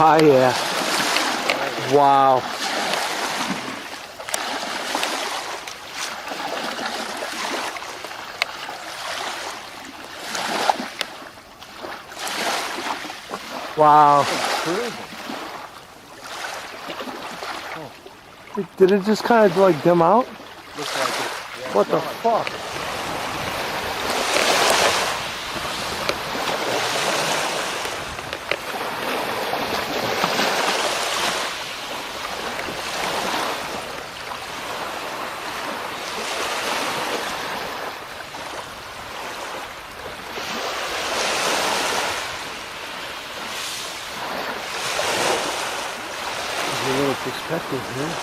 Ah, yeah. Wow. Wow. Did it just kind of like dim out? Looks like it. Yeah, what the fuck? Perspective here.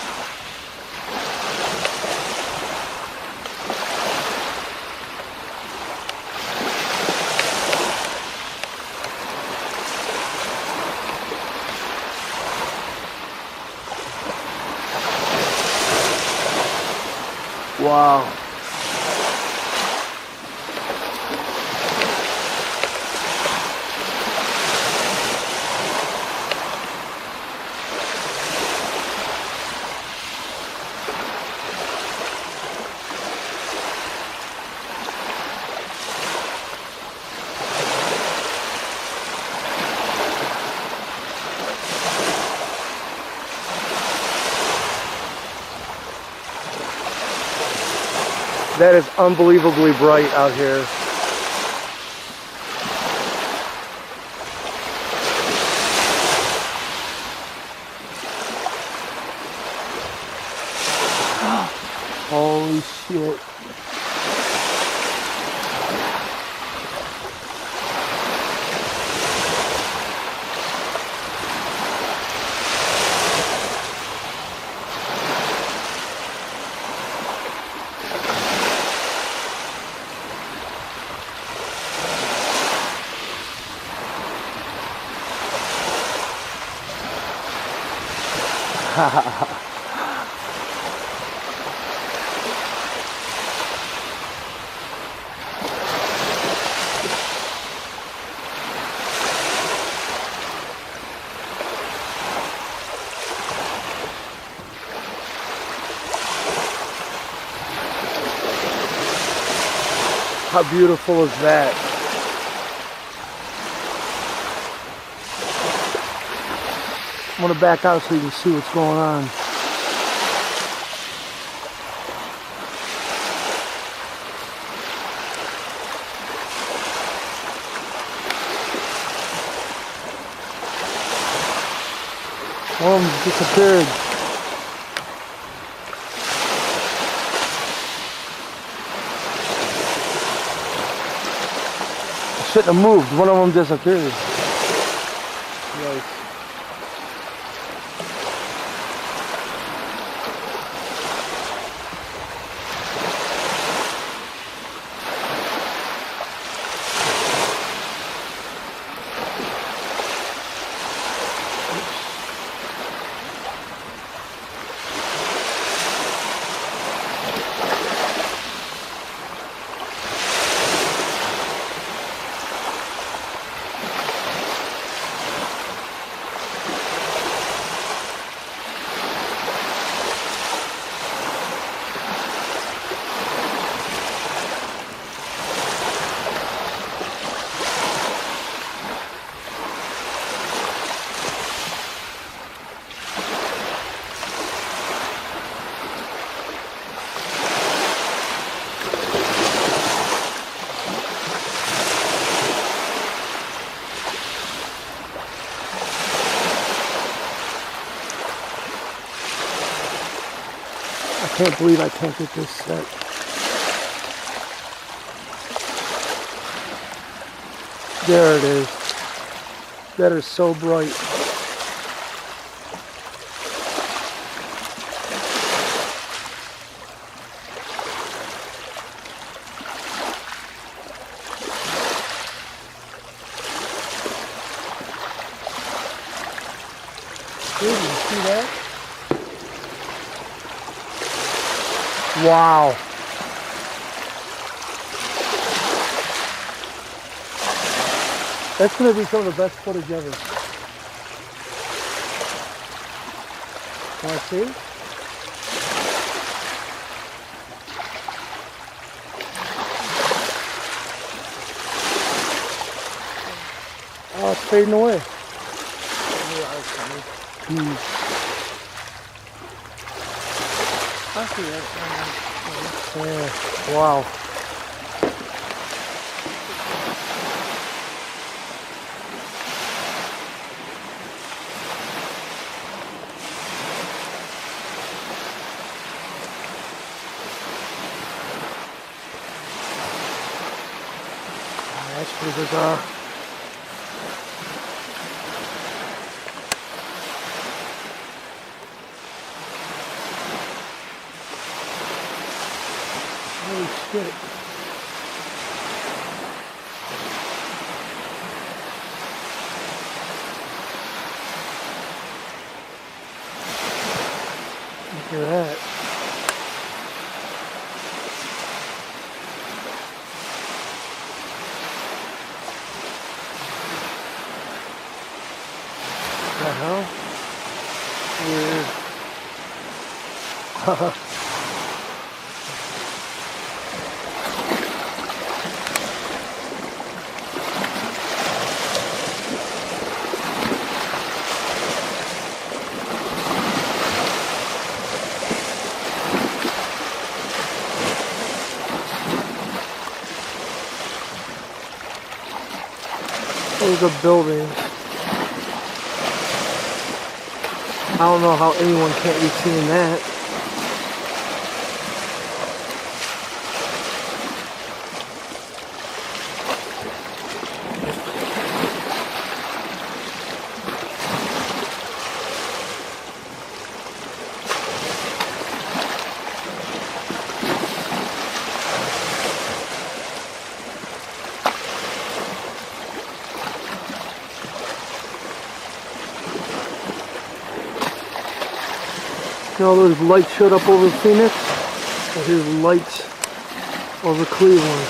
Wow. That is unbelievably bright out here. Holy shit. How beautiful is that? I'm going to back out so you can see what's going on. One of them disappeared. Shouldn't have moved. One of them disappeared. Nice. I can't believe I can't get this set. There it is. That is so bright. Dude, you see that? Wow. That's going to be some of the best footage ever. Want to see? Oh, it's fading away. I see it. Yeah, wow. That's pretty bizarre. Holy shit. Look at that. What the hell? Weird. There's a building. I don't know how anyone can't be seeing that. You know, those lights showed up over Phoenix, and here's lights over Cleveland.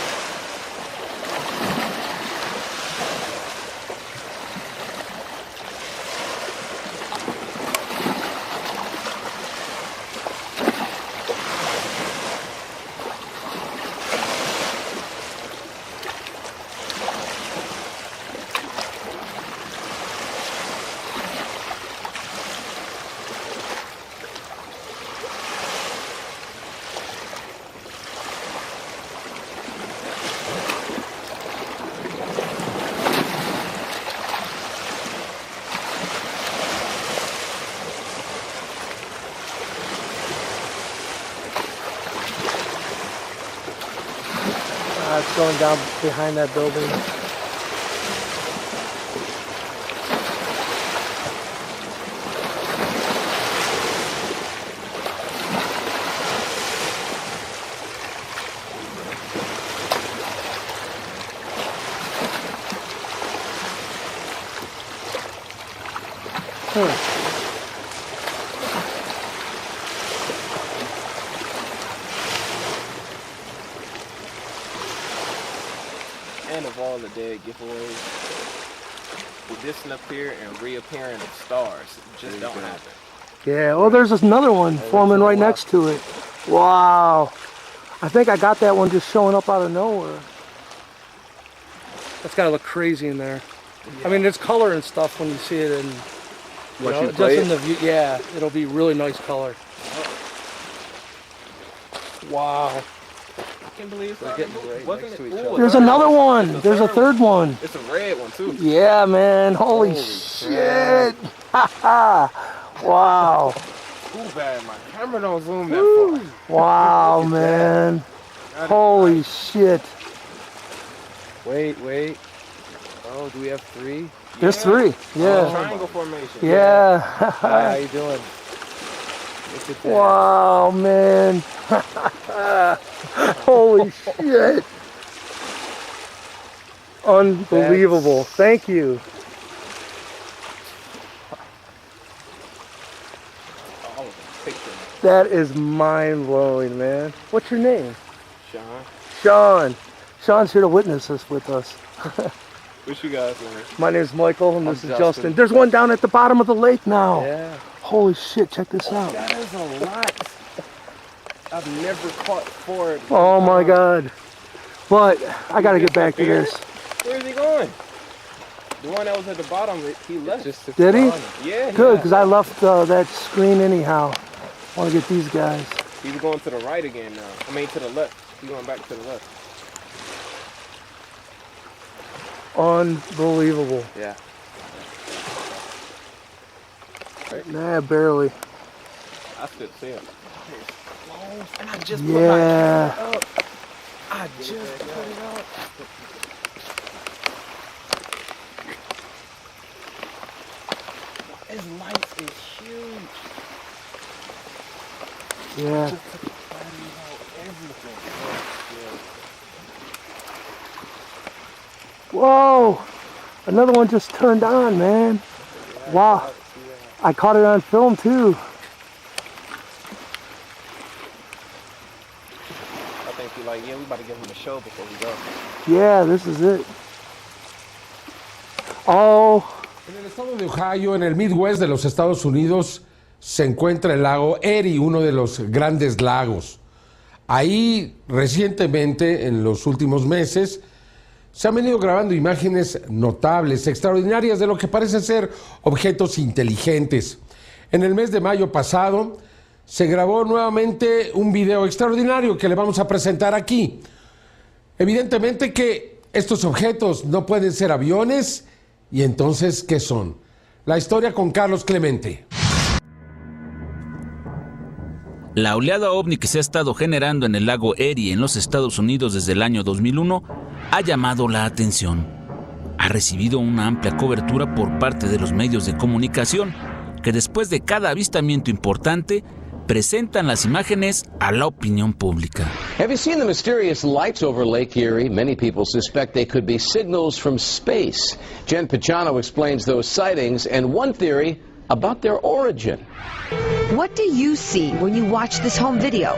It's going down behind that building. And of all the dead giveaways, the disappear and reappearing of stars just don't happen. Yeah, well, there's another one forming right next to it. Wow. I think I got that one just showing up out of nowhere. That's gotta look crazy in there. I mean, there's color and stuff when you see it in, just in the view. Yeah, it'll be really nice color. Wow. I can't believe it's There's another one. There's a third one. It's a red one too. Yeah, man. Holy shit. Wow. Too bad my camera don't zoom that far. Wow, man. Holy shit. Wait. Oh, do we have three? There's three. Yeah. Triangle formation. Yeah. How you doing? Look at that. Wow, man. Holy shit. Unbelievable. Thank you. That is mind-blowing, man. What's your name? Sean. Sean's here to witness this with us. What you guys doing? My name's Michael, and this is Justin. There's one down at the bottom of the lake now. Yeah. Holy shit, check this out. That is a lot. I've never caught four. Oh my God. But I gotta get back to this. Where's he going? The one that was at the bottom, he left. Did he? Yeah. Good, because I left that screen anyhow. I want to get these guys. He's going to the right again now. I mean to the left. He's going back to the left. Unbelievable. Yeah. Nah, barely. I could see him. And I just put my camera up. I just put it up. His light is huge. Yeah. Just took the batteries out, everything. Whoa! Another one just turned on, man. Wow. I caught it on film too. I think he's like, yeah, we about to give him a show before we go. Yeah, this is it. Oh. En el estado de Ohio, en el Midwest de los Estados Unidos, se encuentra el lago Erie, uno de los grandes lagos. Ahí, recientemente, en los últimos meses, se han venido grabando imágenes notables, extraordinarias, de lo que parece ser objetos inteligentes. En el mes de mayo pasado, se grabó nuevamente un video extraordinario que le vamos a presentar aquí. Evidentemente que estos objetos no pueden ser aviones, y entonces, ¿qué son? La historia con Carlos Clemente. La oleada ovni que se ha estado generando en el lago Erie en los Estados Unidos desde el año 2001 ha llamado la atención. Ha recibido una amplia cobertura por parte de los medios de comunicación que después de cada avistamiento importante presentan las imágenes a la opinión pública. Have you seen the mysterious lights over Lake Erie? Many people suspect they could be signals from space. Jen Pachano explains those sightings and one theory about their origin. What do you see when you watch this home video?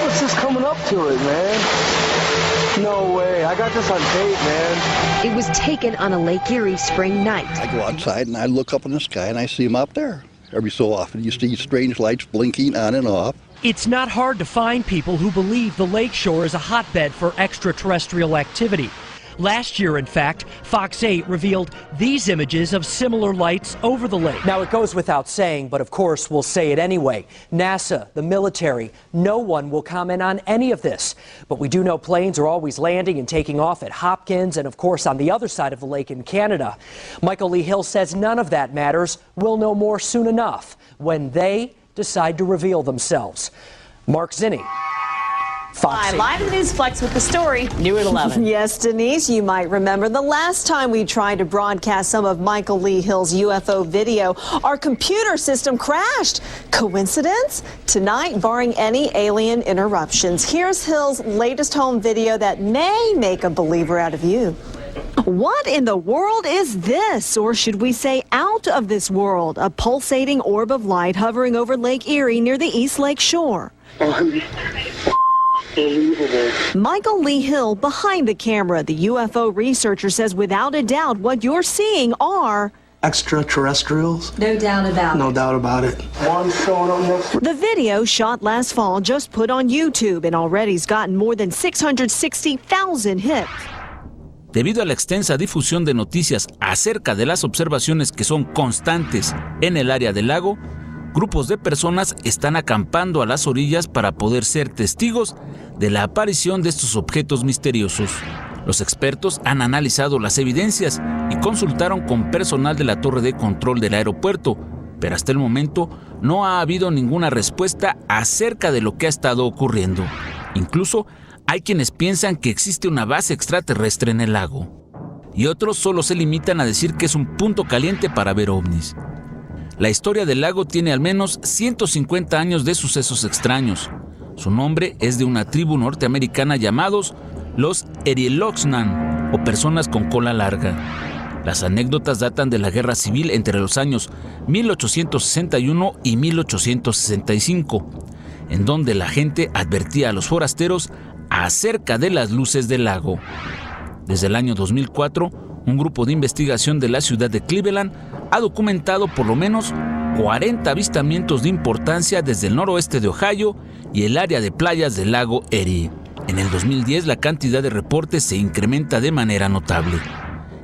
What's this coming up to it, man? No way. I got this on tape, man. It was taken on a Lake Erie spring night. I go outside and I look up in the sky and I see them up there. Every so often you see strange lights blinking on and off. It's not hard to find people who believe the lakeshore is a hotbed for extraterrestrial activity. Last year, in fact, Fox 8 revealed these images of similar lights over the lake. Now, it goes without saying, but of course we'll say it anyway. NASA, the military, no one will comment on any of this. But we do know planes are always landing and taking off at Hopkins and, of course, on the other side of the lake in Canada. Michael Lee Hill says none of that matters. We'll know more soon enough when they decide to reveal themselves. Mark Zinni. Hi, live in the Newsplex with the story, new at 11. Yes, Denise, you might remember the last time we tried to broadcast some of Michael Lee Hill's UFO video, our computer system crashed. Coincidence? Tonight, barring any alien interruptions, here's Hill's latest home video that may make a believer out of you. What in the world is this, or should we say out of this world? A pulsating orb of light hovering over Lake Erie near the East Lake shore. Michael Lee Hill behind the camera. The UFO researcher says without a doubt what you're seeing are Extraterrestrials? no doubt about No doubt about it. One showing up next to The video, shot last fall, just put on YouTube and already's gotten more than 660,000 hits. Debido a la extensa difusión de noticias acerca de las observaciones que son constantes en el área del lago, grupos de personas están acampando a las orillas para poder ser testigos de la aparición de estos objetos misteriosos. Los expertos han analizado las evidencias y consultaron con personal de la torre de control del aeropuerto, pero hasta el momento no ha habido ninguna respuesta acerca de lo que ha estado ocurriendo. Incluso hay quienes piensan que existe una base extraterrestre en el lago, y otros solo se limitan a decir que es un punto caliente para ver ovnis. La historia del lago tiene al menos 150 años de sucesos extraños. Su nombre es de una tribu norteamericana llamados los Eriloxnan, o personas con cola larga. Las anécdotas datan de la guerra civil entre los años 1861 y 1865, en donde la gente advertía a los forasteros acerca de las luces del lago. Desde el año 2004, un grupo de investigación de la ciudad de Cleveland ha documentado por lo menos 40 avistamientos de importancia desde el noroeste de Ohio y el área de playas del lago Erie. En el 2010 la cantidad de reportes se incrementa de manera notable.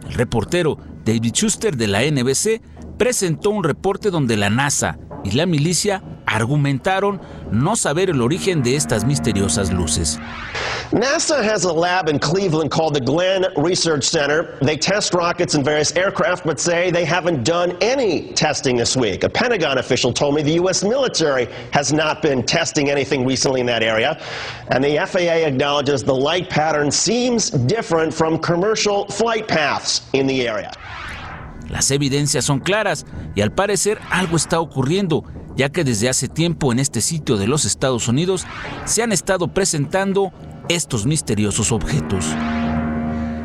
El reportero David Schuster de la NBC presentó un reporte donde la NASA y la milicia argumentaron no saber el origen de estas misteriosas luces. NASA has a lab in Cleveland called the Glenn Research Center. They test rockets and various aircraft, but say they haven't done any testing this week. A Pentagon official told me the U.S. military has not been testing anything recently in that area. And the FAA acknowledges the light pattern seems different from commercial flight paths in the area. Las evidencias son claras y al parecer algo está ocurriendo, ya que desde hace tiempo en este sitio de los Estados Unidos se han estado presentando estos misteriosos objetos.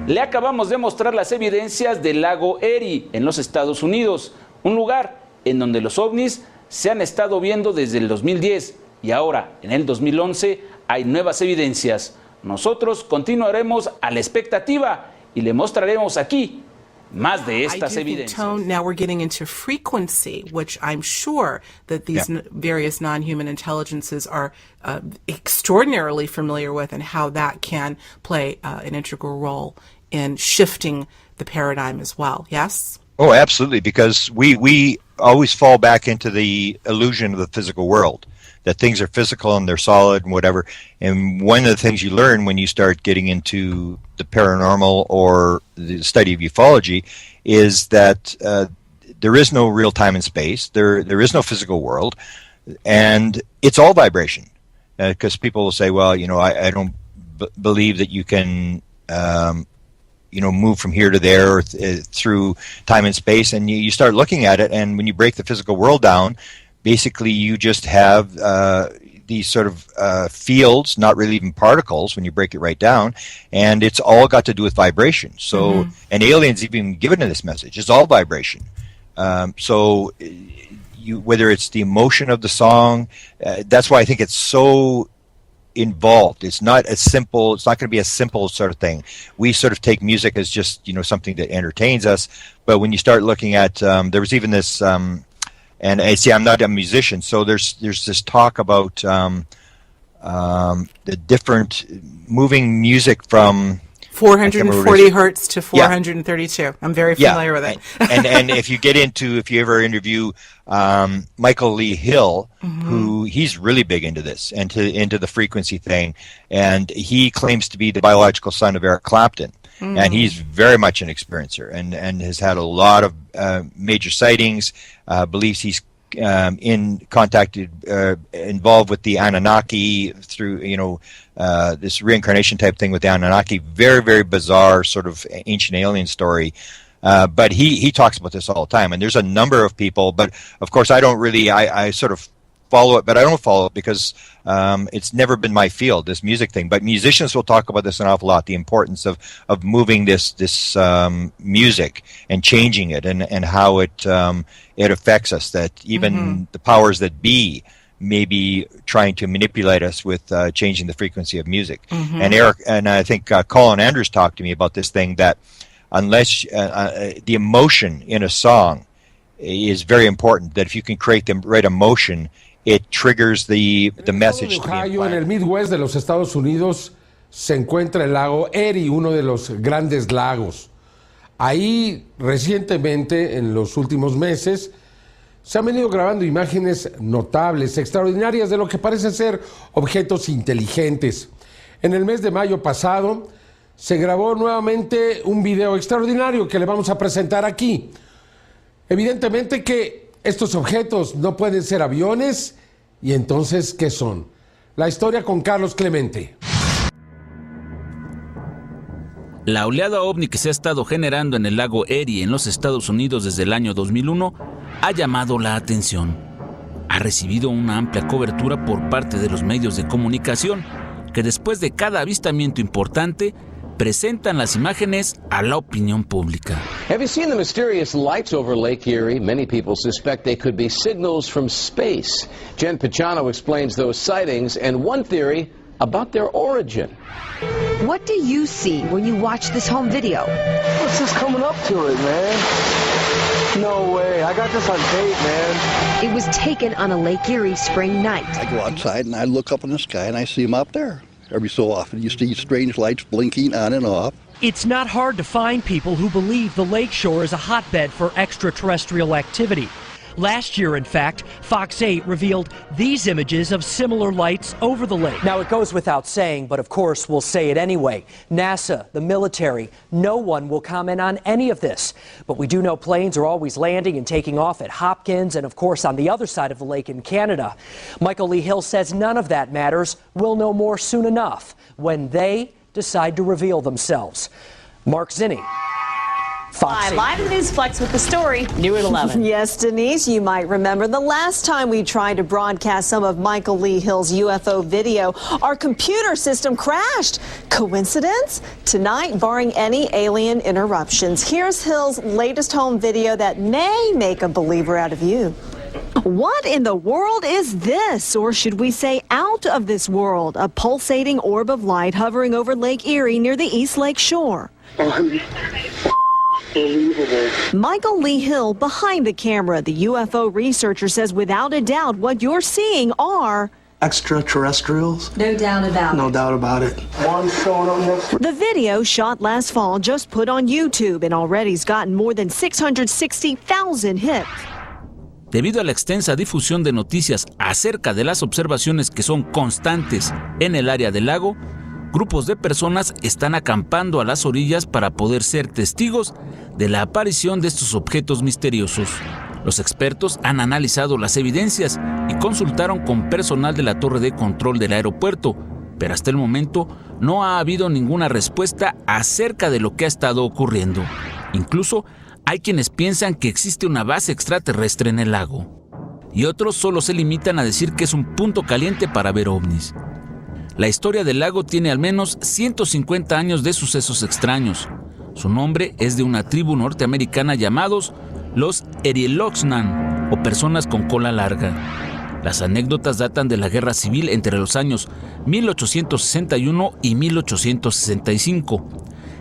Le acabamos de mostrar las evidencias del lago Erie en los Estados Unidos, un lugar en donde los ovnis se han estado viendo desde el 2010 y ahora en el 2011 hay nuevas evidencias. Nosotros continuaremos a la expectativa y le mostraremos aquí más de estas evidencias. Tone, now we're getting into frequency, which I'm sure that these various non-human intelligences are extraordinarily familiar with, and how that can play an integral role in shifting the paradigm as well. Yes? Oh, absolutely, because we always fall back into the illusion of the physical world, that things are physical and they're solid and whatever. And one of the things you learn when you start getting into the paranormal or the study of ufology is that there is no real time and space. There is no physical world, and it's all vibration. Because people will say, well, I don't believe that you can, move from here to there through time and space. And you start looking at it, and when you break the physical world down, basically you just have these sort of fields, not really even particles when you break it right down, and it's all got to do with vibration. So, and aliens even given this message, it's all vibration. So whether it's the emotion of the song, that's why I think it's so involved. It's not as simple. It's not going to be a simple sort of thing. We sort of take music as just, something that entertains us. But when you start looking at, there was even this, and I see I'm not a musician, so there's this talk about the different moving music from 440 hertz to 432. Yeah. I'm very familiar with it. and if you ever interview Michael Lee Hill, who he's really big into this, and into the frequency thing, and he claims to be the biological son of Eric Clapton. And he's very much an experiencer, and has had a lot of major sightings, believes he's involved with the Anunnaki through, this reincarnation type thing with the Anunnaki. Very, very bizarre sort of ancient alien story. But he talks about this all the time, and there's a number of people, but of course I don't really, I sort of follow it, but I don't follow it because it's never been my field, this music thing. But musicians will talk about this an awful lot, the importance of moving this music and changing it, and how it affects us, that even the powers that be may be trying to manipulate us with changing the frequency of music. And I think Colin Andrews talked to me about this thing, that unless the emotion in a song is very important, that if you can create the right emotion, it triggers the message. En Ohio, en el Midwest de los Estados Unidos, se encuentra el lago Erie, uno de los grandes lagos. Ahí, recientemente, en los últimos meses, se han venido grabando imágenes notables, extraordinarias, de lo que parece ser objetos inteligentes. En el mes de mayo pasado, se grabó nuevamente un video extraordinario que le vamos a presentar aquí. Evidentemente que estos objetos no pueden ser aviones, y entonces, ¿qué son? La historia con Carlos Clemente. La oleada ovni que se ha estado generando en el lago Erie en los Estados Unidos desde el año 2001 ha llamado la atención. Ha recibido una amplia cobertura por parte de los medios de comunicación, que después de cada avistamiento importante presentan las imágenes a la opinión pública. Have you seen the mysterious lights over Lake Erie? Many people suspect they could be signals from space. Jen Pachano explains those sightings and one theory about their origin. What do you see when you watch this home video? What's this coming up to it, man? No way. I got this on tape, man. It was taken on a Lake Erie spring night. I go outside and I look up in the sky and I see them up there. Every so often you see strange lights blinking on and off. It's not hard to find people who believe the lakeshore is a hotbed for extraterrestrial activity. Last year, in fact, Fox 8 revealed these images of similar lights over the lake. Now, it goes without saying, but of course we'll say it anyway. NASA, the military, no one will comment on any of this. But we do know planes are always landing and taking off at Hopkins and, of course, on the other side of the lake in Canada. Michael Lee Hill says none of that matters. We'll know more soon enough when they decide to reveal themselves. Mark Zinni. Fox 8. Live in the News Flex with the story, new at 11. Yes, Denise, you might remember the last time we tried to broadcast some of Michael Lee Hill's UFO video, our computer system crashed. Coincidence? Tonight, barring any alien interruptions, here's Hill's latest home video that may make a believer out of you. What in the world is this, or should we say out of this world? A pulsating orb of light hovering over Lake Erie near the East Lake shore. Michael Lee Hill behind the camera. The UFO researcher says without a doubt what you're seeing are extraterrestrials. No doubt about it. No doubt about it. One showing up next. The video, shot last fall, just put on YouTube and already's gotten more than 660,000 hits. Debido a la extensa difusión de noticias acerca de las observaciones que son constantes en el área del lago, grupos de personas están acampando a las orillas para poder ser testigos de la aparición de estos objetos misteriosos. Los expertos han analizado las evidencias y consultaron con personal de la torre de control del aeropuerto, pero hasta el momento no ha habido ninguna respuesta acerca de lo que ha estado ocurriendo. Incluso hay quienes piensan que existe una base extraterrestre en el lago, y otros solo se limitan a decir que es un punto caliente para ver ovnis. La historia del lago tiene al menos 150 años de sucesos extraños. Su nombre es de una tribu norteamericana llamados los Erieloxnan, o personas con cola larga. Las anécdotas datan de la guerra civil entre los años 1861 y 1865,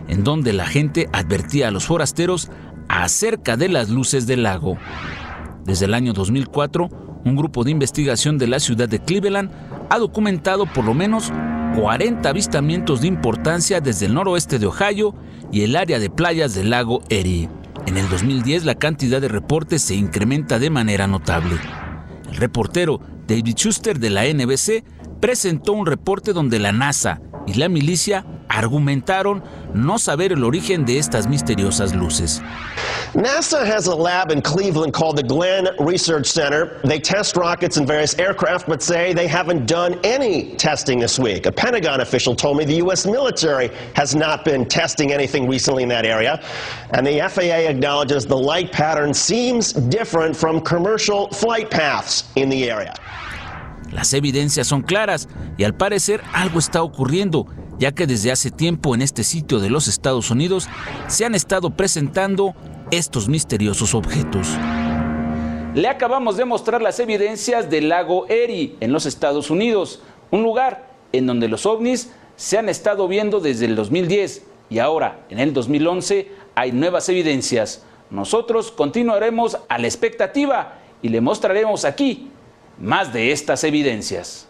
en donde la gente advertía a los forasteros acerca de las luces del lago. Desde el año 2004, un grupo de investigación de la ciudad de Cleveland ha documentado por lo menos 40 avistamientos de importancia desde el noroeste de Ohio y el área de playas del lago Erie. En el 2010 la cantidad de reportes se incrementa de manera notable. El reportero David Schuster de la NBC presentó un reporte donde la NASA y la milicia argumentaron no saber el origen de estas misteriosas luces. NASA has a lab in Cleveland called the Glenn Research Center. They test rockets and various aircraft, but say they haven't done any testing this week. A Pentagon official told me the U.S. military has not been testing anything recently in that area. And the FAA acknowledges the light pattern seems different from commercial flight paths in the area. Las evidencias son claras y al parecer algo está ocurriendo, ya que desde hace tiempo en este sitio de los Estados Unidos se han estado presentando estos misteriosos objetos. Le acabamos de mostrar las evidencias del lago Erie en los Estados Unidos, un lugar en donde los ovnis se han estado viendo desde el 2010 y ahora, en el 2011, hay nuevas evidencias. Nosotros continuaremos a la expectativa y le mostraremos aquí más de estas evidencias.